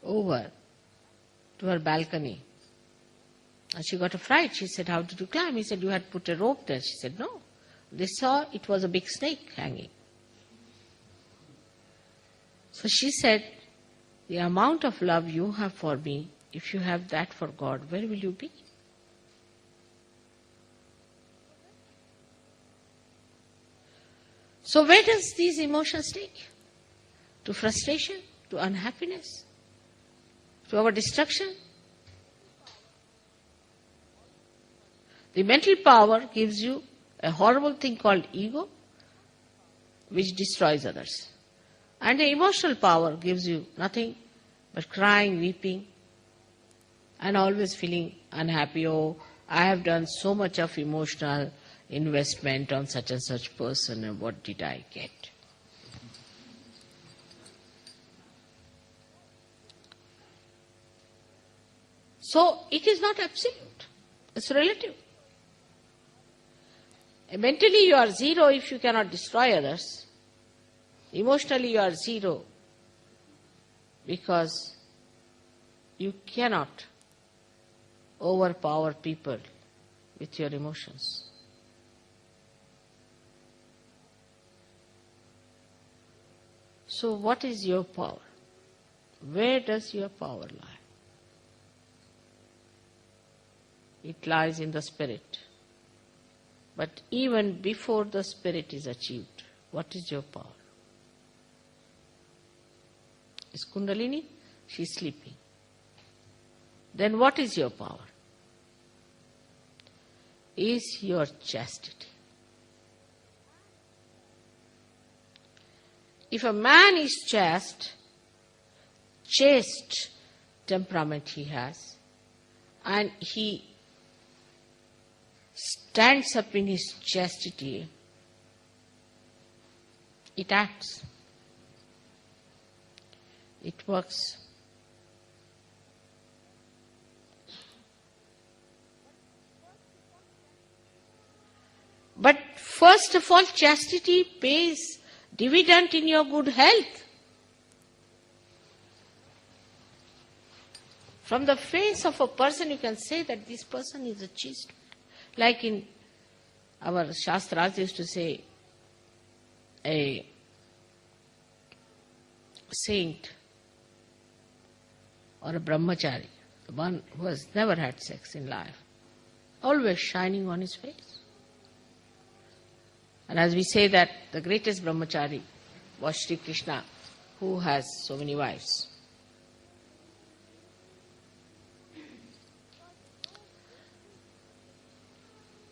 over to her balcony. And she got a fright. She said, "How did you climb?" He said, "You had put a rope there." She said, "No." They saw it was a big snake hanging. So she said, "The amount of love you have for me, if you have that for God, where will you be?" So where does these emotions take you? To frustration, to unhappiness, to our destruction. The mental power gives you a horrible thing called ego, which destroys others. And the emotional power gives you nothing but crying, weeping, and always feeling unhappy. Oh, I have done so much of emotional investment on such and such person, and what did I get? So it is not absolute. It's relative. Mentally you are zero if you cannot destroy others. Emotionally you are zero because you cannot overpower people with your emotions. So what is your power? Where does your power lie? It lies in the spirit. But even before the spirit is achieved, what is your power? is Kundalini, she is sleeping. Then what is your power? Is your chastity. If a man is chaste temperament he has, and he stands up in his chastity, it acts. It works. But first of all, chastity pays dividend in your good health. From the face of a person, you can say that this person is a chaste. Like in our Shastras used to say, a saint or a brahmachari, the one who has never had sex in life, always shining on his face. And as we say that the greatest brahmachari was Sri Krishna, who has so many wives.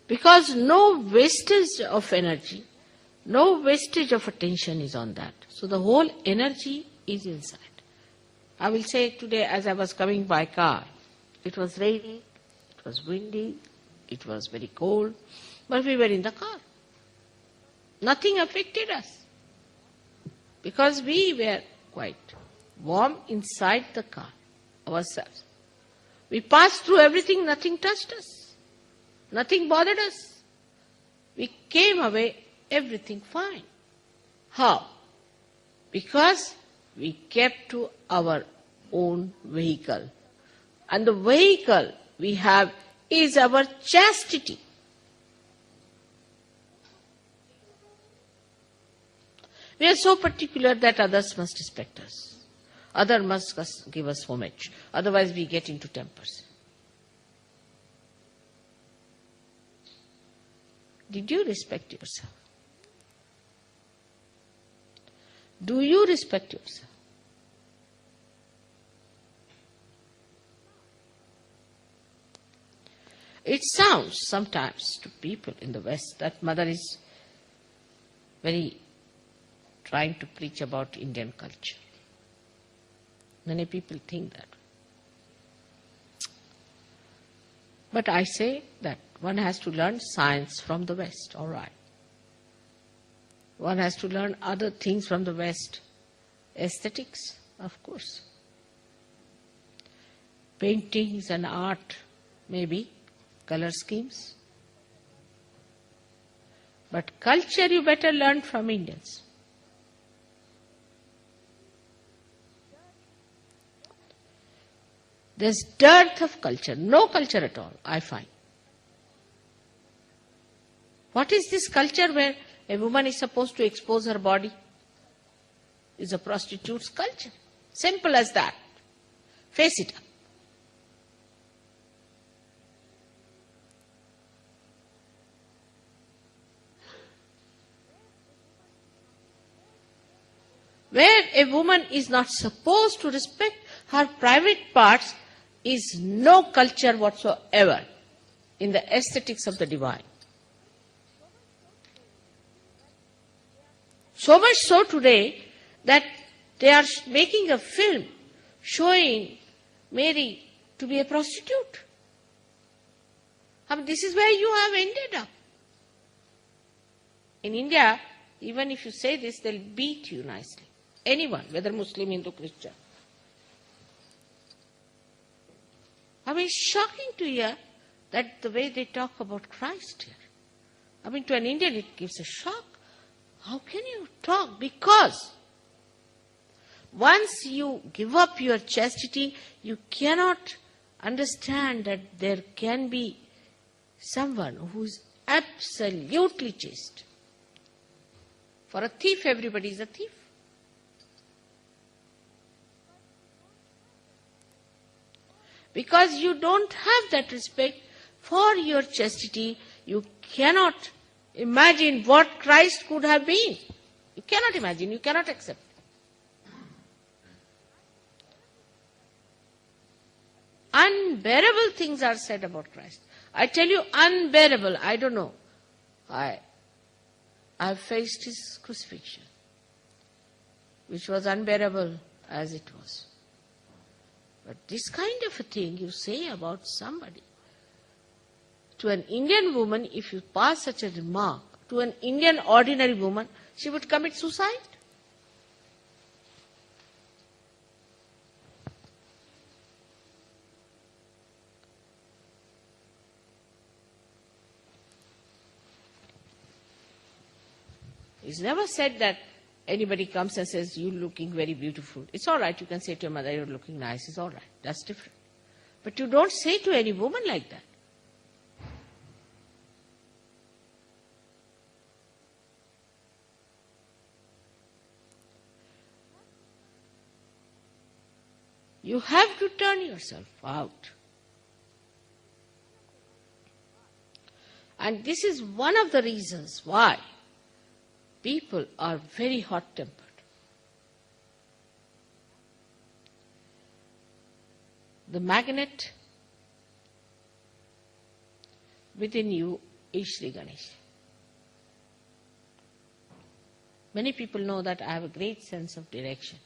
Because no wastage of energy, no wastage of attention is on that. So the whole energy is inside. I will say today as I was coming by car, it was raining, it was windy, it was very cold, but we were in the car. Nothing affected us because we were quite warm inside the car ourselves. We passed through everything, nothing touched us, nothing bothered us. We came away, everything fine. How? Because we kept to our own vehicle. And the vehicle we have is our chastity. We are so particular that others must respect us. Others must give us homage. Otherwise we get into tempers. Did you respect yourself? Do you respect yourself? It sounds sometimes to people in the West that Mother is very trying to preach about Indian culture. Many people think that. But I say that one has to learn science from the West, all right. One has to learn other things from the West. Aesthetics, of course. Paintings and art, maybe. Color schemes. But culture you better learn from Indians. There's dearth of culture, no culture at all, I find. What is this culture where a woman is supposed to expose her body? It's a prostitute's culture. Simple as that. Face it up. Where a woman is not supposed to respect her private parts is no culture whatsoever in the aesthetics of the divine. So much so today that they are making a film showing Mary to be a prostitute. I mean, this is where you have ended up. In India, even if you say this, they'll beat you nicely. Anyone, whether Muslim, Hindu, Christian. I mean, it's shocking to hear that the way they talk about Christ here. I mean, to an Indian it gives a shock. How can you talk? Because once you give up your chastity, you cannot understand that there can be someone who is absolutely chaste. For a thief, everybody is a thief. Because you don't have that respect for your chastity, you cannot imagine what Christ could have been. You cannot imagine, you cannot accept. unbearable things are said about Christ. I tell you, unbearable. I don't know. I faced his crucifixion, which was unbearable as it was. But this kind of a thing you say about somebody, to an Indian woman, if you pass such a remark, to an Indian ordinary woman, she would commit suicide. It's never said that anybody comes and says, you're looking very beautiful. It's all right, you can say to your mother, you're looking nice. It's all right, that's different. But you don't say to any woman like that. You have to turn yourself out. And this is one of the reasons why people are very hot-tempered. The magnet within you is Sri Ganesh. Many people know that I have a great sense of direction.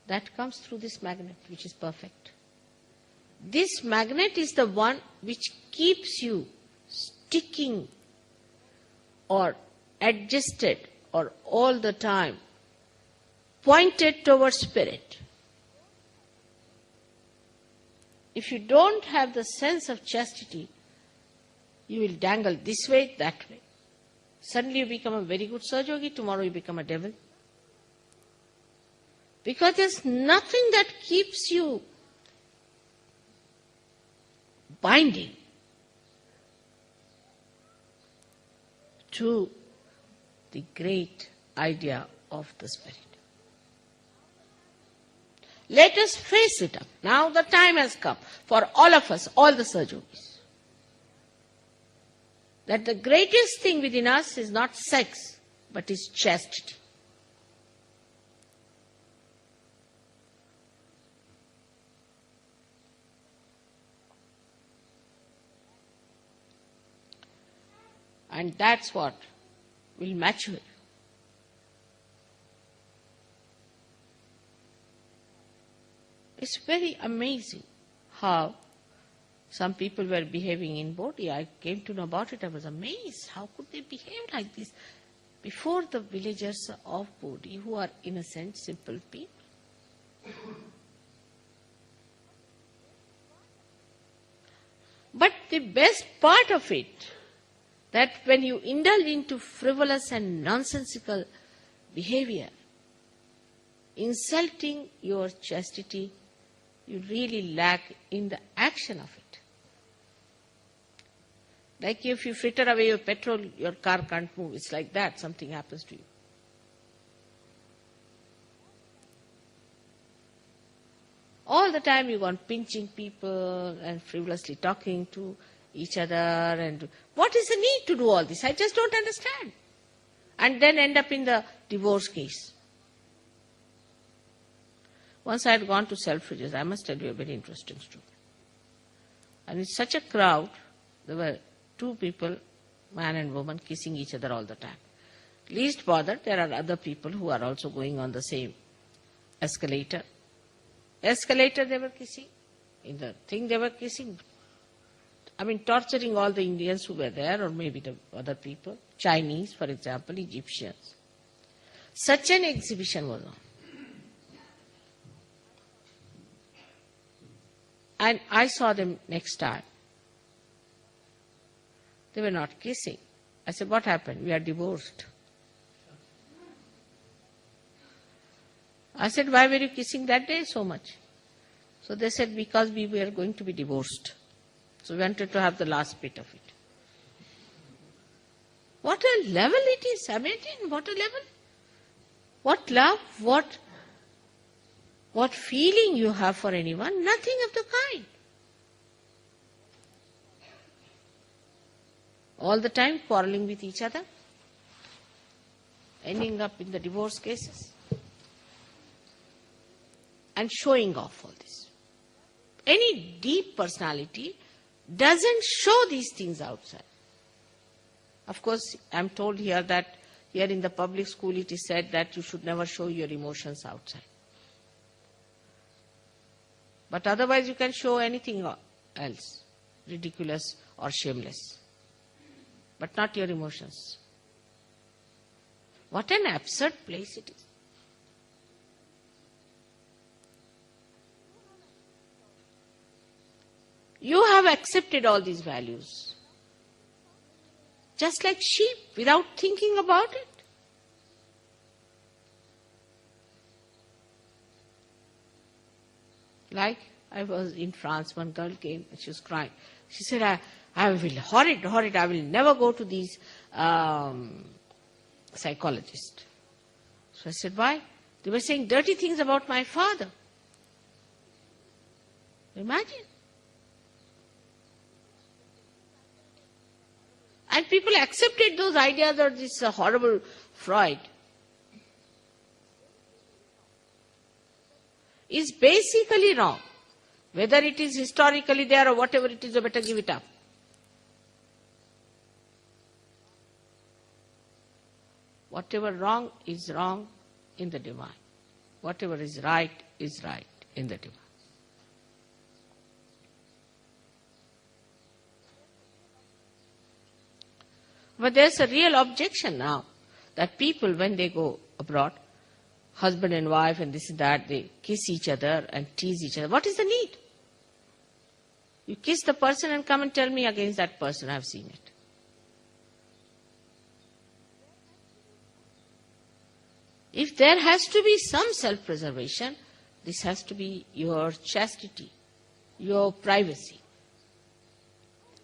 That comes through this magnet, which is perfect. This magnet is the one which keeps you sticking or adjusted or all the time pointed towards spirit. If you don't have the sense of chastity, you will dangle this way, that way. Suddenly you become a very good Sahaja Yogi, tomorrow you become a devil. Because there's nothing that keeps you binding to the great idea of the Spirit. Let us face it up. Now the time has come for all of us, all the Sahaja Yogis, that the greatest thing within us is not sex, but is chastity. And that's what will mature. It's very amazing how some people were behaving in Bodhi. I came to know about it. I was amazed. How could they behave like this before the villagers of Bodhi, who are innocent, simple people? But the best part of it, that when you indulge into frivolous and nonsensical behavior, insulting your chastity, you really lack in the action of it. Like if you fritter away your petrol, your car can't move. It's like that, something happens to you. All the time you go on pinching people and frivolously talking to each other. And what is the need to do all this? I just don't understand. And then end up in the divorce case. Once I had gone to Selfridges, I must tell you a very interesting story. And in such a crowd, there were two people, man and woman, kissing each other all the time. Least bothered, there are other people who are also going on the same escalator. Escalator they were kissing. In the thing they were kissing. I mean, torturing all the Indians who were there, or maybe the other people. Chinese, for example, Egyptians. Such an exhibition was on. And I saw them next time. They were not kissing. I said, what happened? We are divorced. I said, why were you kissing that day so much? So they said, because we were going to be divorced. So we wanted to have the last bit of it. What a level it is. Imagine, what a level. What love, what feeling you have for anyone? Nothing of the kind. All the time quarreling with each other, ending up in the divorce cases, and showing off all this. any deep personality doesn't show these things outside. Of course, I'm told here that here in the public school it is said that you should never show your emotions outside. But otherwise you can show anything else, ridiculous or shameless, but not your emotions. What an absurd place it is. You have accepted all these values, just like sheep, without thinking about it. Like I was in France, one girl came and she was crying. She said, I will horrid, I will never go to these psychologists. So I said, why? They were saying dirty things about my father. Imagine. And people accepted those ideas of this horrible Freud. Is basically wrong. Whether it is historically there or whatever it is, you better give it up. Whatever wrong is wrong in the divine. Whatever is right in the divine. But there's a real objection now that people, when they go abroad, husband and wife and this and that, they kiss each other and tease each other. What is the need? You kiss the person and come and tell me against that person. I've seen it. If there has to be some self-preservation, this has to be your chastity, your privacy.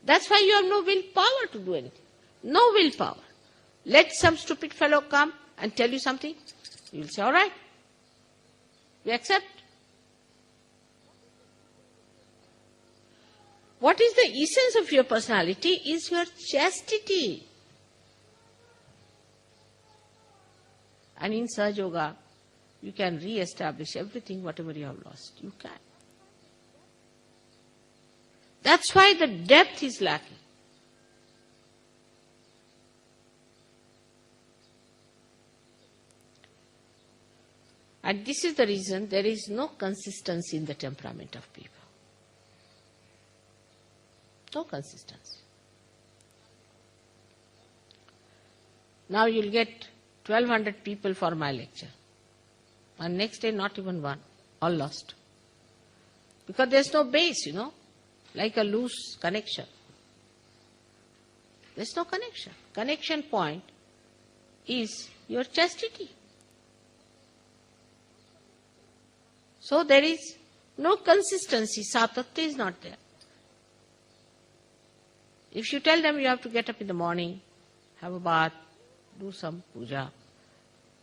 That's why you have no willpower to do anything. No willpower. Let some stupid fellow come and tell you something. You will say, all right, we accept. What is the essence of your personality is your chastity. And in Sahaja Yoga, you can re-establish everything, whatever you have lost. You can. That's why the depth is lacking. And this is the reason there is no consistency in the temperament of people. No consistency. Now you'll get 1,200 people for my lecture. And next day not even one. All lost. Because there's no base, like a loose connection. There's no connection. Connection point is your chastity. So there is no consistency. Satatya is not there. If you tell them you have to get up in the morning, have a bath, do some puja,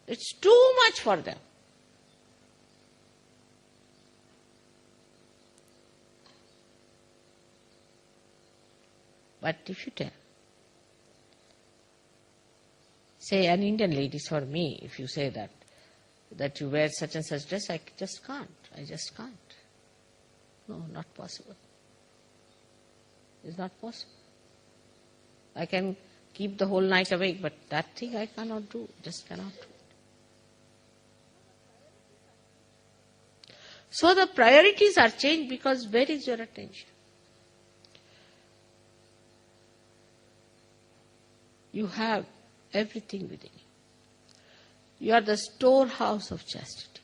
it's too much for them. But if you tell, say an Indian lady, for me, if you say that you wear such and such dress, I just can't. No, not possible. It's not possible. I can keep the whole night awake, but that thing I cannot do, just cannot do it. So the priorities are changed because where is your attention? You have everything within you. You are the storehouse of chastity,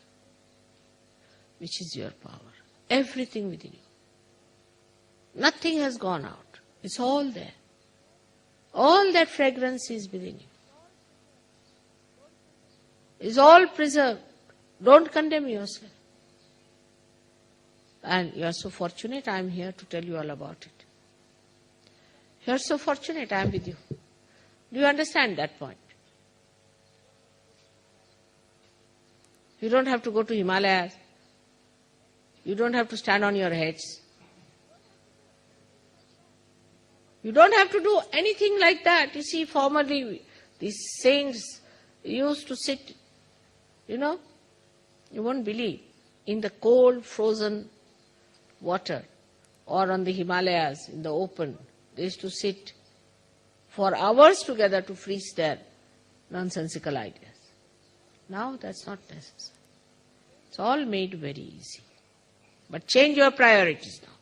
which is your power. Everything within you. Nothing has gone out. It's all there. All that fragrance is within you. It's all preserved. Don't condemn yourself. And you are so fortunate, I am here to tell you all about it. You are so fortunate, I am with you. Do you understand that point? You don't have to go to Himalayas. You don't have to stand on your heads. You don't have to do anything like that. You see, formerly these saints used to sit, you won't believe, in the cold, frozen water or on the Himalayas in the open. They used to sit for hours together to freeze their nonsensical ideas. Now that's not necessary. It's all made very easy. But change your priorities now.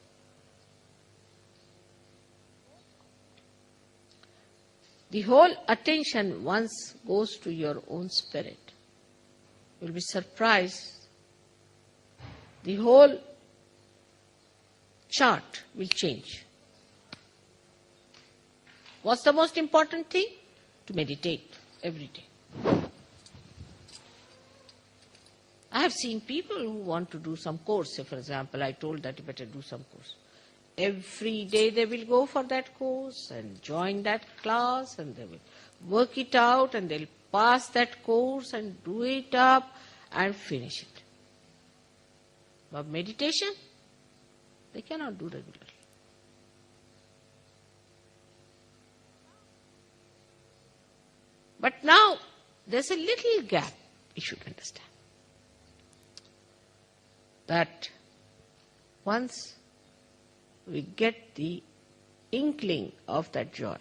The whole attention once goes to your own spirit. You'll be surprised. The whole chart will change. What's the most important thing? To meditate every day. I have seen people who want to do some course. Say, for example, I told that you better do some course. Every day they will go for that course and join that class and they will work it out and they'll pass that course and do it up and finish it. But meditation, they cannot do regularly. But now there's a little gap, you should understand. That once we get the inkling of that joy,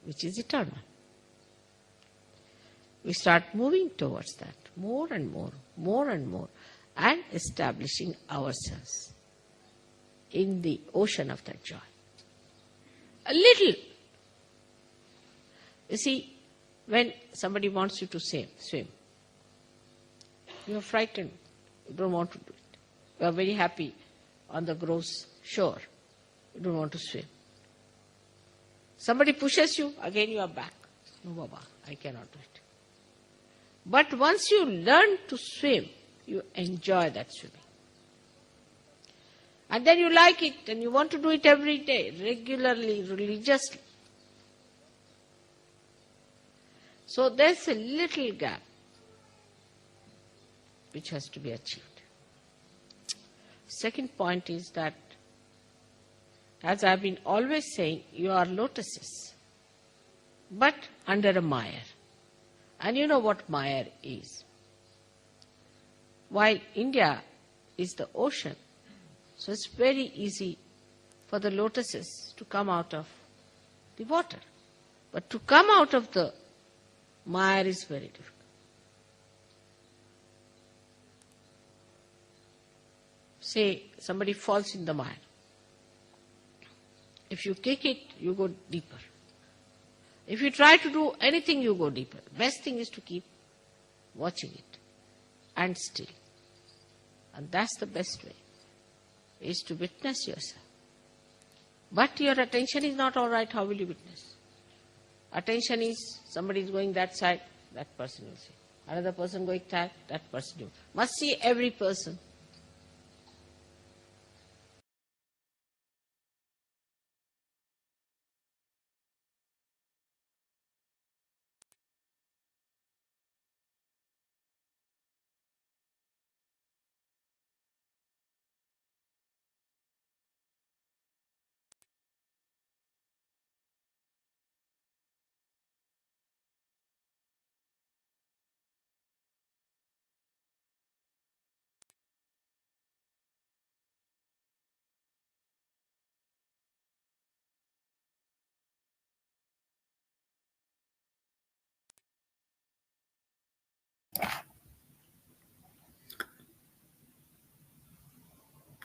which is eternal, we start moving towards that more and more, and establishing ourselves in the ocean of that joy. A little. You see, when somebody wants you to swim, you are frightened. You don't want to do it. You are very happy on the gross shore. You don't want to swim. Somebody pushes you, again you are back. No, Baba, I cannot do it. But once you learn to swim, you enjoy that swimming. And then you like it and you want to do it every day, regularly, religiously. So there's a little gap which has to be achieved. Second point is that, as I've been always saying, you are lotuses, but under a mire. And you know what mire is. While India is the ocean, so it's very easy for the lotuses to come out of the water. But to come out of the mire is very difficult. Say somebody falls in the mire. If you kick it, you go deeper. If you try to do anything, you go deeper. Best thing is to keep watching it and still. And that's the best way, is to witness yourself. But your attention is not all right, how will you witness? Attention is, somebody is going that side, that person will see. Another person going that person will. Must see every person.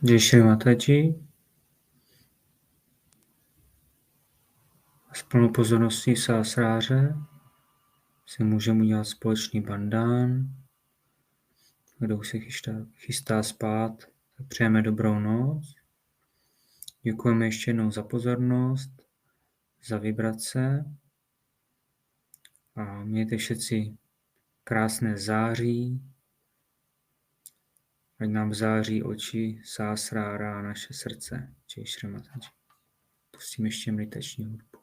Jai Shri Mataji. S plnou pozorností sásráře si můžeme udělat společný bandán. Kdo už se chystá spát, tak přejeme dobrou noc. Děkujeme ještě jednou za pozornost, za vibrace a mějte všetci krásné září. Ať nám září oči, sásrára a naše srdce. Jai Shri Mataji. Pustím ještě meditační hudbu.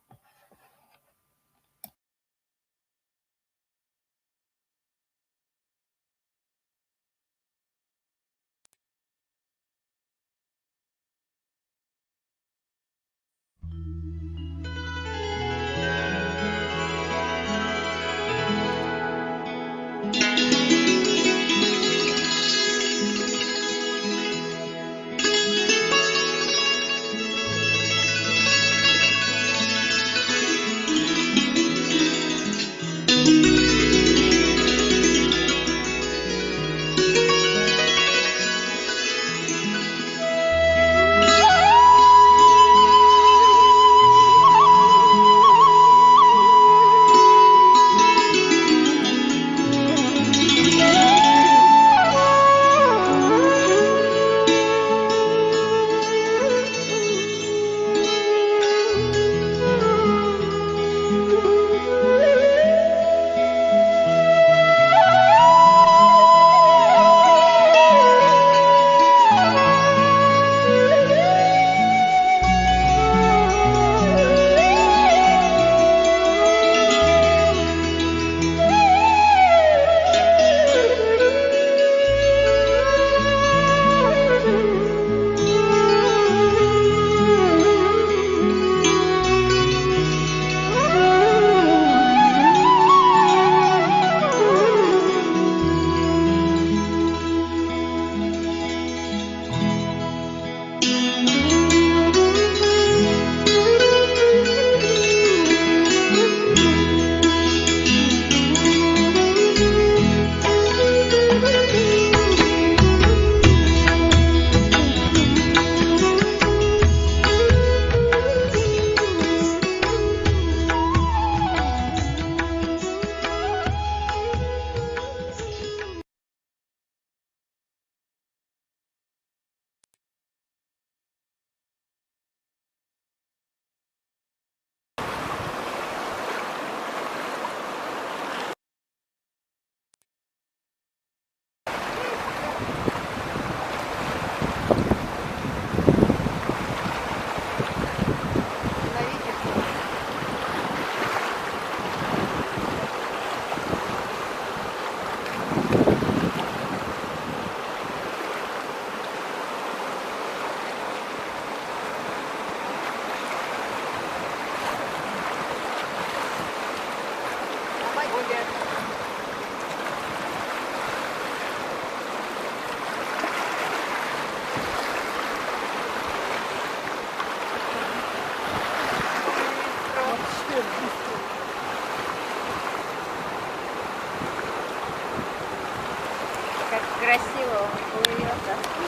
Красиво, плывет.